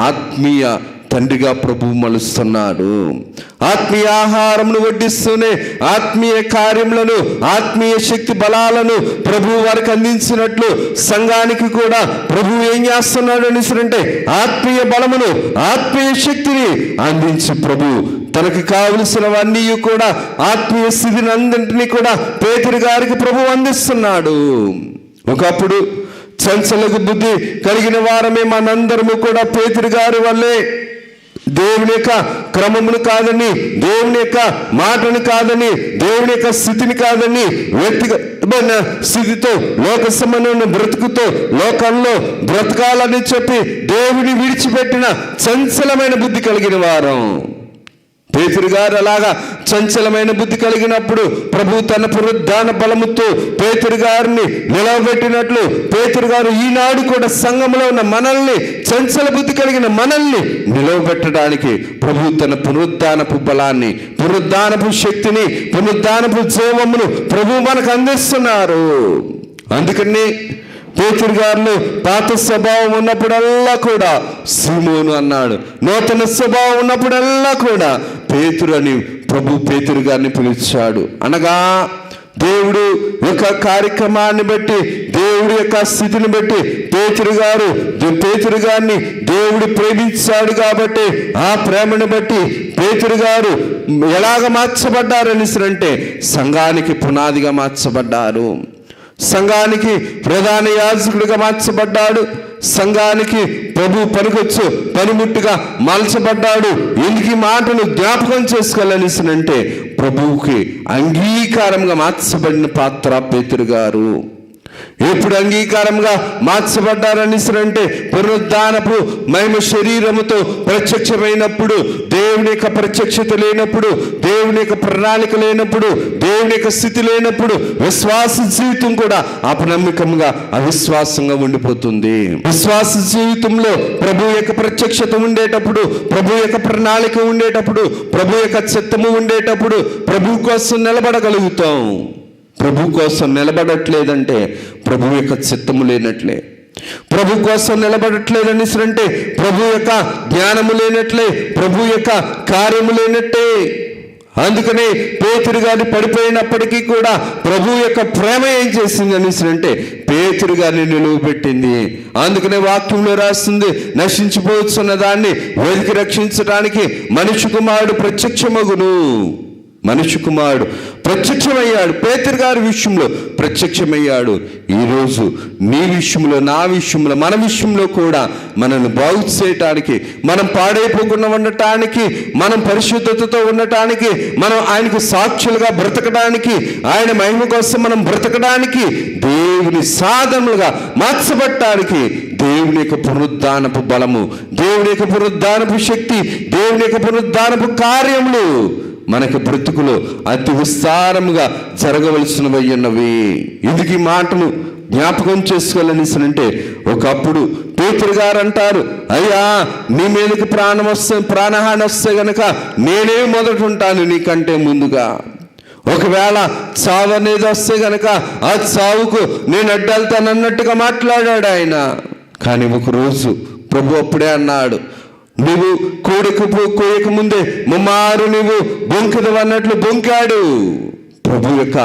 ఆత్మీయ తండ్రిగా ప్రభు మలుస్తున్నాడు. ఆత్మీయ ఆహారమును వడ్డిస్తూనే ఆత్మీయ కార్యములను, ఆత్మీయ శక్తి బలాలను ప్రభు వారికి అందించినట్లు సంఘానికి కూడా ప్రభు ఏం చేస్తున్నాడు అంటే ఆత్మీయ బలమును, ఆత్మీయ శక్తిని అందించి ప్రభు తనకు కావలసినవన్నీ కూడా ఆత్మీయ స్థితిని అందరినీ కూడా పేతురు గారికి ప్రభు అందిస్తున్నాడు. ఒకప్పుడు చంచలకు బుద్ధి కలిగిన వారమే మనందరము కూడా పేతురు గారి వల్లే దేవుని యొక్క క్రమమును కాదని, దేవుని యొక్క మాటను కాదని, దేవుని యొక్క స్థితిని కాదని, వ్యక్తిగత స్థితితో లోక సంబంధమైన బ్రతుకుతో లోకంలో బ్రతకాలని చెప్పి దేవుని విడిచిపెట్టిన చంచలమైన బుద్ధి కలిగిన వారం. పేతురు గారు అలాగా చంచలమైన బుద్ధి కలిగినప్పుడు ప్రభు తన పునరుద్ధాన బలముతో పేతురు గారిని నిలవబెట్టినట్లు పేతురు గారు ఈనాడు కూడా సంఘంలో ఉన్న మనల్ని, చంచల బుద్ధి కలిగిన మనల్ని నిలవబెట్టడానికి ప్రభు తన పునరుద్ధానపు బలాన్ని, పునరుద్ధానపు శక్తిని, పునరుద్ధానపు జీవమును ప్రభు మనకు అందిస్తున్నారు. అందుకని పేతురు గారిలో పాత స్వభావం ఉన్నప్పుడల్లా కూడా సీమోను అన్నాడు, నూతన స్వభావం ఉన్నప్పుడల్లా కూడా పేతురు అని ప్రభు పేతురు గారిని పిలిచాడు. అనగా దేవుడు యొక్క కార్యక్రమాన్ని బట్టి, దేవుడి యొక్క స్థితిని బట్టి పేతురు గారిని దేవుడు ప్రేమించాడు కాబట్టి ఆ ప్రేమను బట్టి పేతురు గారు ఎలాగ మార్చబడ్డారని అంటే సంఘానికి పునాదిగా మార్చబడ్డారు, సంఘానికి ప్రధాన యాజకుడిగా మార్చబడ్డాడు, సంఘానికి ప్రభు పనికొచ్చు పనిముట్టుగా మార్చబడ్డాడు. ఎందుకు ఈ మాటను జ్ఞాపకం చేసుకోవాలనిసినంటే ప్రభువుకి అంగీకారంగా మార్చబడిన పాత్ర పేతురు గారు. ఎప్పుడు అంగీకారంగా మార్చబడ్డారనిసరంటే పునరుద్ధానపు మహిమ శరీరముతో ప్రత్యక్షమైనప్పుడు, దేవుని యొక్క ప్రత్యక్షత లేనప్పుడు, దేవుని యొక్క ప్రణాళిక లేనప్పుడు, దేవుని యొక్క స్థితి లేనప్పుడు విశ్వాస జీవితం కూడా అపనమ్మకంగా అవిశ్వాసంగా ఉండిపోతుంది. విశ్వాస జీవితంలో ప్రభు యొక్క ప్రత్యక్షత ఉండేటప్పుడు, ప్రభు యొక్క ప్రణాళిక ఉండేటప్పుడు, ప్రభు యొక్క చిత్తము ఉండేటప్పుడు ప్రభు కోసం నిలబడగలుగుతాం. ప్రభు కోసం నిలబడట్లేదంటే ప్రభు యొక్క చిత్తము లేనట్లే. ప్రభు కోసం నిలబడట్లేదని అంటే ప్రభు యొక్క జ్ఞానము లేనట్లే, ప్రభు యొక్క కార్యము లేనట్టే. అందుకనే పేతురు గారిని పడిపోయినప్పటికీ కూడా ప్రభు యొక్క ప్రేమ ఏం చేసింది అంటే పేతురు గారిని నిలువబెట్టింది. అందుకనే వాక్యంలో రాస్తుంది, నశించిపోతున్న దాన్ని వెతికి రక్షించడానికి మనిషి కుమారుడు ప్రత్యక్షమగును. మనిషి కుమారుడు ప్రత్యక్షమయ్యాడు, పేతురు గారి విషయంలో ప్రత్యక్షమయ్యాడు. ఈరోజు నీ విషయంలో, నా విషయంలో, మన విషయంలో కూడా మనల్ని బాగు చేయటానికి, మనం పాడైపోకుండా ఉండటానికి, మనం పరిశుద్ధతతో ఉండటానికి, మనం ఆయనకు సాక్షులుగా బ్రతకడానికి, ఆయన మహిమ కోసం మనం బ్రతకడానికి, దేవుని సాధనలుగా మార్చబట్టడానికి దేవుని యొక్క పునరుద్ధానపు బలము, దేవుని యొక్క పునరుద్ధానపు శక్తి, దేవుని యొక్క పునరుద్ధానపు కార్యములు మనకి బ్రతుకులో అతి విస్తారముగా జరగవలసినవి ఉన్నవి. ఇందుకు ఈ మాటను జ్ఞాపకం చేసుకోవాలనిసనంటే ఒకప్పుడు పేతురు గారు అంటారు, అయ్యా నీ మీదకి ప్రాణహాని వస్తే గనక నేనే మొదట ఉంటాను నీకంటే ముందుగా. ఒకవేళ చావు అనేది వస్తే గనక ఆ చావుకు నేను అడ్డెళ్తానన్నట్టుగా మాట్లాడాడు ఆయన. కానీ ఒకరోజు ప్రభు అప్పుడే అన్నాడు, నువ్వు కోయక ముందే ముమ్మారు నువ్వు బొంకిదవు అన్నట్లు బొంకాడు. ప్రభు యొక్క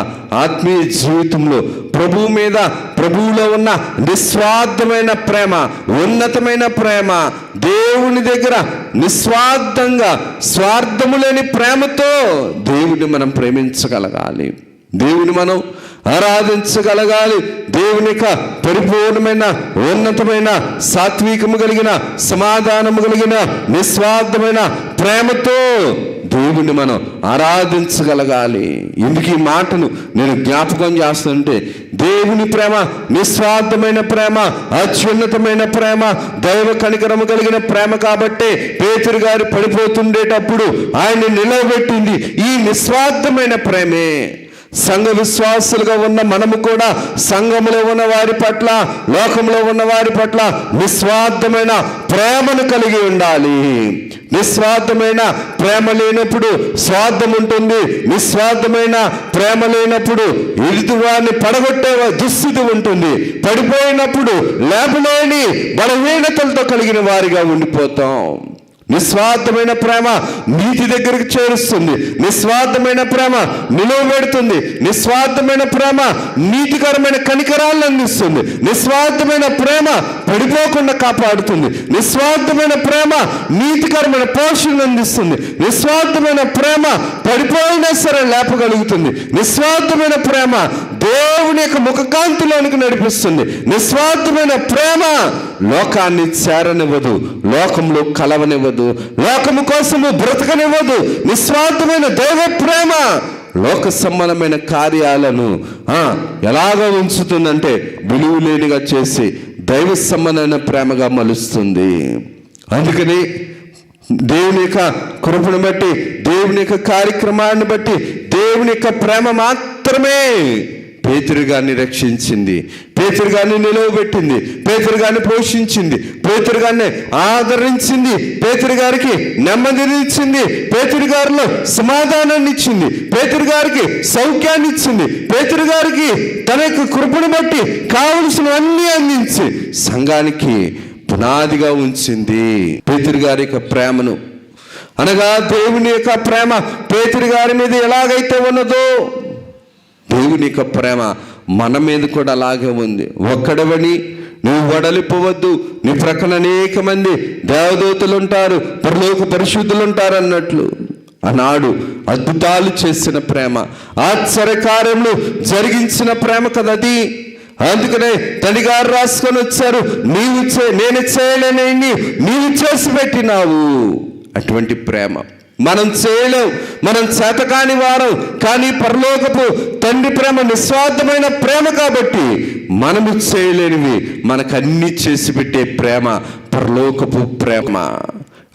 ఆత్మీయ జీవితంలో ప్రభు మీద, ప్రభువులో ఉన్న నిస్వార్థమైన ప్రేమ, ఉన్నతమైన ప్రేమ, దేవుని దగ్గర నిస్వార్థంగా స్వార్థము లేని ప్రేమతో దేవుని మనం ప్రేమించగలగాలి, దేవుని మనం ఆరాధించగలగాలి. దేవుని యొక్క పరిపూర్ణమైన, ఉన్నతమైన, సాత్వికము కలిగిన, సమాధానము కలిగిన, నిస్వార్థమైన ప్రేమతో దేవుని మనం ఆరాధించగలగాలి. ఎందుకు ఈ మాటను నేను జ్ఞాపకం చేస్తుంటే దేవుని ప్రేమ నిస్వార్థమైన ప్రేమ, అత్యున్నతమైన ప్రేమ, దైవ కనికరము కలిగిన ప్రేమ. కాబట్టి పేతురు గారు పడిపోతుండేటప్పుడు ఆయన్ని నిలవబెట్టింది ఈ నిస్వార్థమైన ప్రేమే. సంఘ విశ్వాసులుగా ఉన్న మనము కూడా సంఘములో ఉన్న వారి పట్ల, లోకంలో ఉన్న వారి పట్ల నిస్వార్థమైన ప్రేమను కలిగి ఉండాలి. నిస్వార్థమైన ప్రేమ లేనప్పుడు స్వార్థం ఉంటుంది. నిస్వార్థమైన ప్రేమ లేనప్పుడు ఎదుటివారిని పడగొట్టే దుస్థితి ఉంటుంది. పడిపోయినప్పుడు లేపలేని బలహీనతలతో కలిగిన వారిగా ఉండిపోతాం. నిస్వార్థమైన ప్రేమ నీతి దగ్గరికి చేరుస్తుంది. నిస్వార్థమైన ప్రేమ నిలువబెడుతుంది. నిస్వార్థమైన ప్రేమ నీతికరమైన కనికరాలను అందిస్తుంది. నిస్వార్థమైన ప్రేమ పడిపోకుండా కాపాడుతుంది. నిస్వార్థమైన ప్రేమ నీతికరమైన పోషణను అందిస్తుంది. నిస్వార్థమైన ప్రేమ పడిపోయినా సరే లేపగలుగుతుంది. నిస్వార్థమైన ప్రేమ దేవుని యొక్క ముఖకాంతిలోనికి నడిపిస్తుంది. నిస్వార్థమైన ప్రేమ లోకాన్ని చేరనివ్వదు, లోకంలో కలవనివ్వదు, లోకము కోసము బ్రతకనివ్వదు. నిస్వార్థమైన దైవ ప్రేమ లోక సంబంధమైన కార్యాలను ఎలాగ ఉంచుతుందంటే విలువలేనిగా చేసి దైవ సంబంధమైన ప్రేమగా మలుస్తుంది. అందుకని దేవుని యొక్క కృపను బట్టి, దేవుని యొక్క కార్యక్రమాన్ని బట్టి, దేవుని యొక్క ప్రేమ మాత్రమే పేతురు గారిని రక్షించింది, పేతురు గారిని నిలవబెట్టింది, పేతురు గారిని పోషించింది, పేతురు గారిని ఆదరించింది, పేతురు గారికి నెమ్మదిని ఇచ్చింది, పేతురు గారిలో సమాధానాన్ని ఇచ్చింది, పేతురు గారికి సౌఖ్యాన్ని ఇచ్చింది, పేతురు గారికి తన యొక్క కృపను బట్టి కావలసినవన్నీ అందించి సంఘానికి పునాదిగా ఉంచింది. పేతురు గారి యొక్క ప్రేమను అనగా దేవుని యొక్క ప్రేమ పేతురు గారి మీద ఎలాగైతే ఉన్నదో దేవుని యొక్క ప్రేమ మన మీద కూడా అలాగే ఉంది. ఒక్కడవని నువ్వు వడలిపోవద్దు, నీ ప్రక్కన అనేక మంది దేవదూతలు ఉంటారు, పరలోక పరిశుద్ధులు ఉంటారు అన్నట్లు ఆనాడు అద్భుతాలు చేసిన ప్రేమ, ఆశ్చర్యకార్యములు జరిగించిన ప్రేమ కదది. అందుకనే తండ్రి గారు రాసుకొని వచ్చారు, నేను చేయలేని నీవు చేసి పెట్టినావు. అటువంటి ప్రేమ మనం చేయలేం, మనం చేతకాని వారం. కానీ పరలోకపు తండ్రి ప్రేమ నిస్వార్థమైన ప్రేమ కాబట్టి మనము చేయలేనివి మనకు అన్ని చేసి పెట్టే ప్రేమ పరలోకపు ప్రేమ.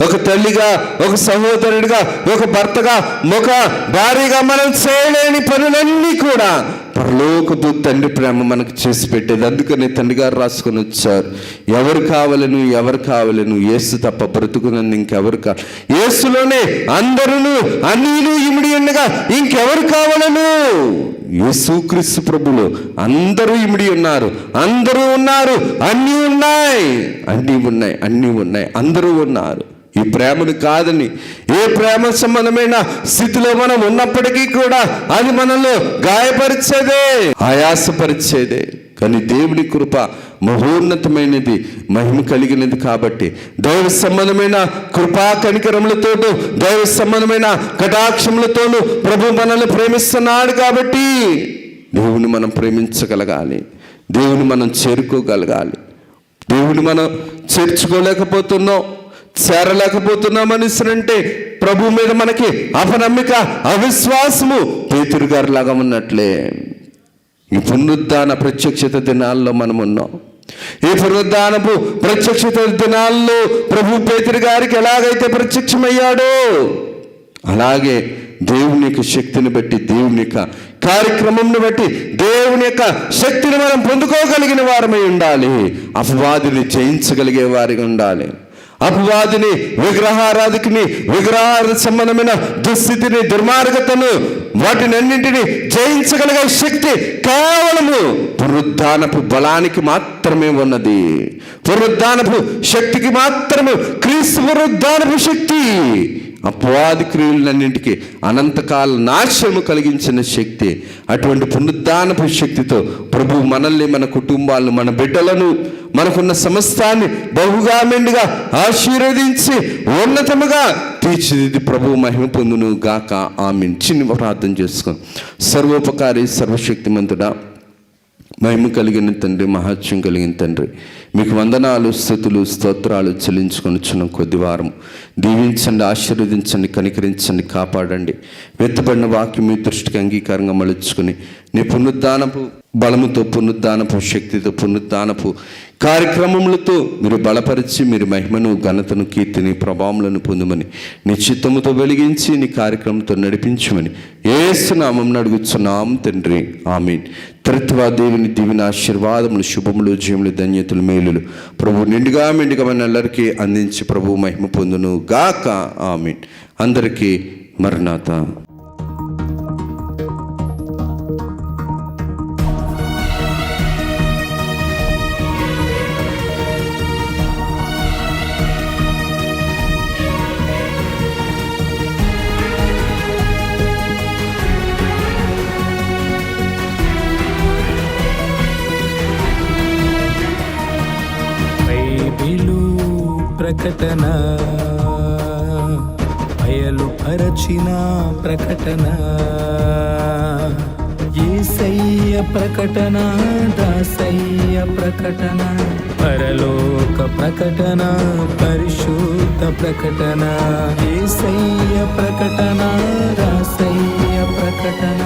ఒక తల్లిగా, ఒక సహోదరుడిగా, ఒక భర్తగా, ఒక భార్యగా మనం చేయలేని పనులన్నీ కూడా పరలోకపు తండ్రి ప్రేమ మనకు చేసి పెట్టేది. అందుకని తండ్రి గారు రాసుకొని వచ్చారు, ఎవరు కావాలను యేసు తప్ప బ్రతుకునందు ఇంకెవరు యేసులోనే అందరూ అన్నీను ఇమిడి ఉండగా ఇంకెవరు కావాలను? యేసుక్రీస్తు ప్రభులో అందరూ ఇమిడి ఉన్నారు, అందరూ ఉన్నారు, అన్నీ ఉన్నాయి, అందరూ ఉన్నారు. ఈ ప్రేమను కాదని ఏ ప్రేమ సంబంధమైన స్థితిలో మనం ఉన్నప్పటికీ కూడా అది మనలో గాయపరిచేదే, ఆయాసపరిచేదే. కానీ దేవుని కృప మహోన్నతమైనది, మహిమ కలిగినది. కాబట్టి దైవ సంబంధమైన కృపా కనికరములతోనూ, దైవ సంబంధమైన కటాక్షములతోనూ ప్రభు మనల్ని ప్రేమిస్తున్నాడు. కాబట్టి దేవుని మనం ప్రేమించగలగాలి, దేవుని మనం చేరుకోగలగాలి. దేవుని మనం చేర్చుకోలేకపోతున్నాం, చేరలేకపోతున్నామని అంటే ప్రభు మీద మనకి అపనమ్మిక, అవిశ్వాసము పేతురు గారి లాగా ఉన్నట్లే. ఈ పునరుద్ధాన ప్రత్యక్షత దినాల్లో మనం ఉన్నాం. ఈ పునరుద్ధానపు ప్రత్యక్షత దినాల్లో ప్రభు పేతురు గారికి ఎలాగైతే ప్రత్యక్షమయ్యాడో అలాగే దేవుని యొక్క శక్తిని బట్టి, దేవుని యొక్క కార్యక్రమంను బట్టి దేవుని యొక్క శక్తిని మనం పొందుకోగలిగిన వారమై ఉండాలి. అపవాదిని జయించగలిగే వారిగా ఉండాలి. అపవాదిని, విగ్రహారాధికుని, విగ్రహార సంబంధమైన దుస్థితిని, దుర్మార్గతను, వాటిని అన్నింటినీ జయించగలిగే శక్తి కేవలము పునరుద్ధానపు బలానికి మాత్రమే ఉన్నది. పునరుద్ధానపు శక్తికి మాత్రమే, క్రీస్తు పునరుద్ధానపు శక్తి అపవాది క్రియలన్నింటికి అనంతకాల నాశనము కలిగించిన శక్తి. అటువంటి పునరుద్ధానపు శక్తితో ప్రభు మనల్ని, మన కుటుంబాలను, మన బిడ్డలను, మనకున్న సమస్తాన్ని బహుగా మెండుగా ఆశీర్వదించి ఉన్నతముగా తీర్చిదిద్ది ప్రభు మహిమ పొందును గాక. ఆమేన్. చిన్న ప్రార్థన చేసుకొని. సర్వోపకారి, సర్వశక్తిమంతుడా, మహిమ కలిగిన తండ్రి, మహాత్యం కలిగిన తండ్రి, మీకు వందనాలు, స్తుతులు, స్తోత్రాలు చెల్లించుకొనిచున్న కొద్ది వారం దీవించండి, ఆశీర్వదించండి, కనికరించండి, కాపాడండి. వెత్తబడిన వాక్యం మీ దృష్టికి అంగీకారంగా మలుచుకొని నీ పునరుద్ధానపు బలముతో, పునరుద్ధానపు శక్తితో, పునరుద్ధానపు కార్యక్రమములతో మీరు బలపరిచి, మీరు మహిమను, ఘనతను, కీర్తిని, ప్రభావములను పొందమని నీ చిత్తముతో వెలిగించి నీ కార్యక్రమంతో నడిపించమని యేసు నామమున అడుగుచున్నాం తండ్రి. ఆమేన్. త్రిత్వ దేవుని దీవెన, ఆశీర్వాదములు, శుభములు, జయములు, ధన్యతలు, మేలులు ప్రభు నిండుగా మెండుగా మనందరికీ అందించి ప్రభు మహిమ పొందును గాక. ఆమేన్. అందరికీ మరణాత. ప్రకటన, అయలుపరచిన ప్రకటన, యేసయ్య ప్రకటన, దాసయ్య ప్రకటన, పరలోక ప్రకటన, పరిశుద్ధ ప్రకటన, యేసయ్య ప్రకటన, దాసయ్య ప్రకటన,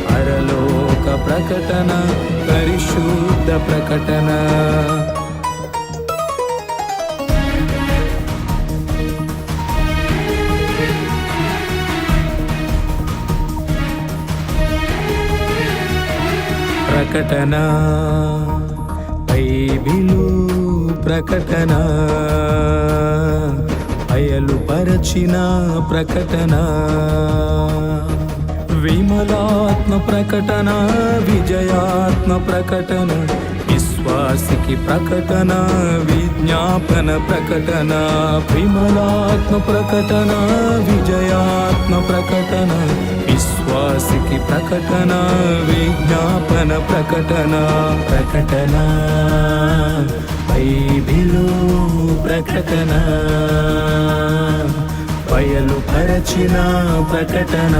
పరలోక ప్రకటన, పరిశుద్ధ ప్రకటన. ప్రకటన, బైబిలు ప్రకటన, అయలుపరచిన ప్రకటన, విమలాత్మ ప్రకటన, విజయాత్మ ప్రకటన, విశ్వాసికి ప్రకటన, విజ్ఞాపన ప్రకటన, విమలాత్మ ప్రకటన, విజయాత్మ ప్రకటన, విశ్వాసికి విశ్వాసికి ప్రకటన, విజ్ఞాపన ప్రకటన. ప్రకటన బైబిలు ప్రకటన, బయలుపరచిన ప్రకటన.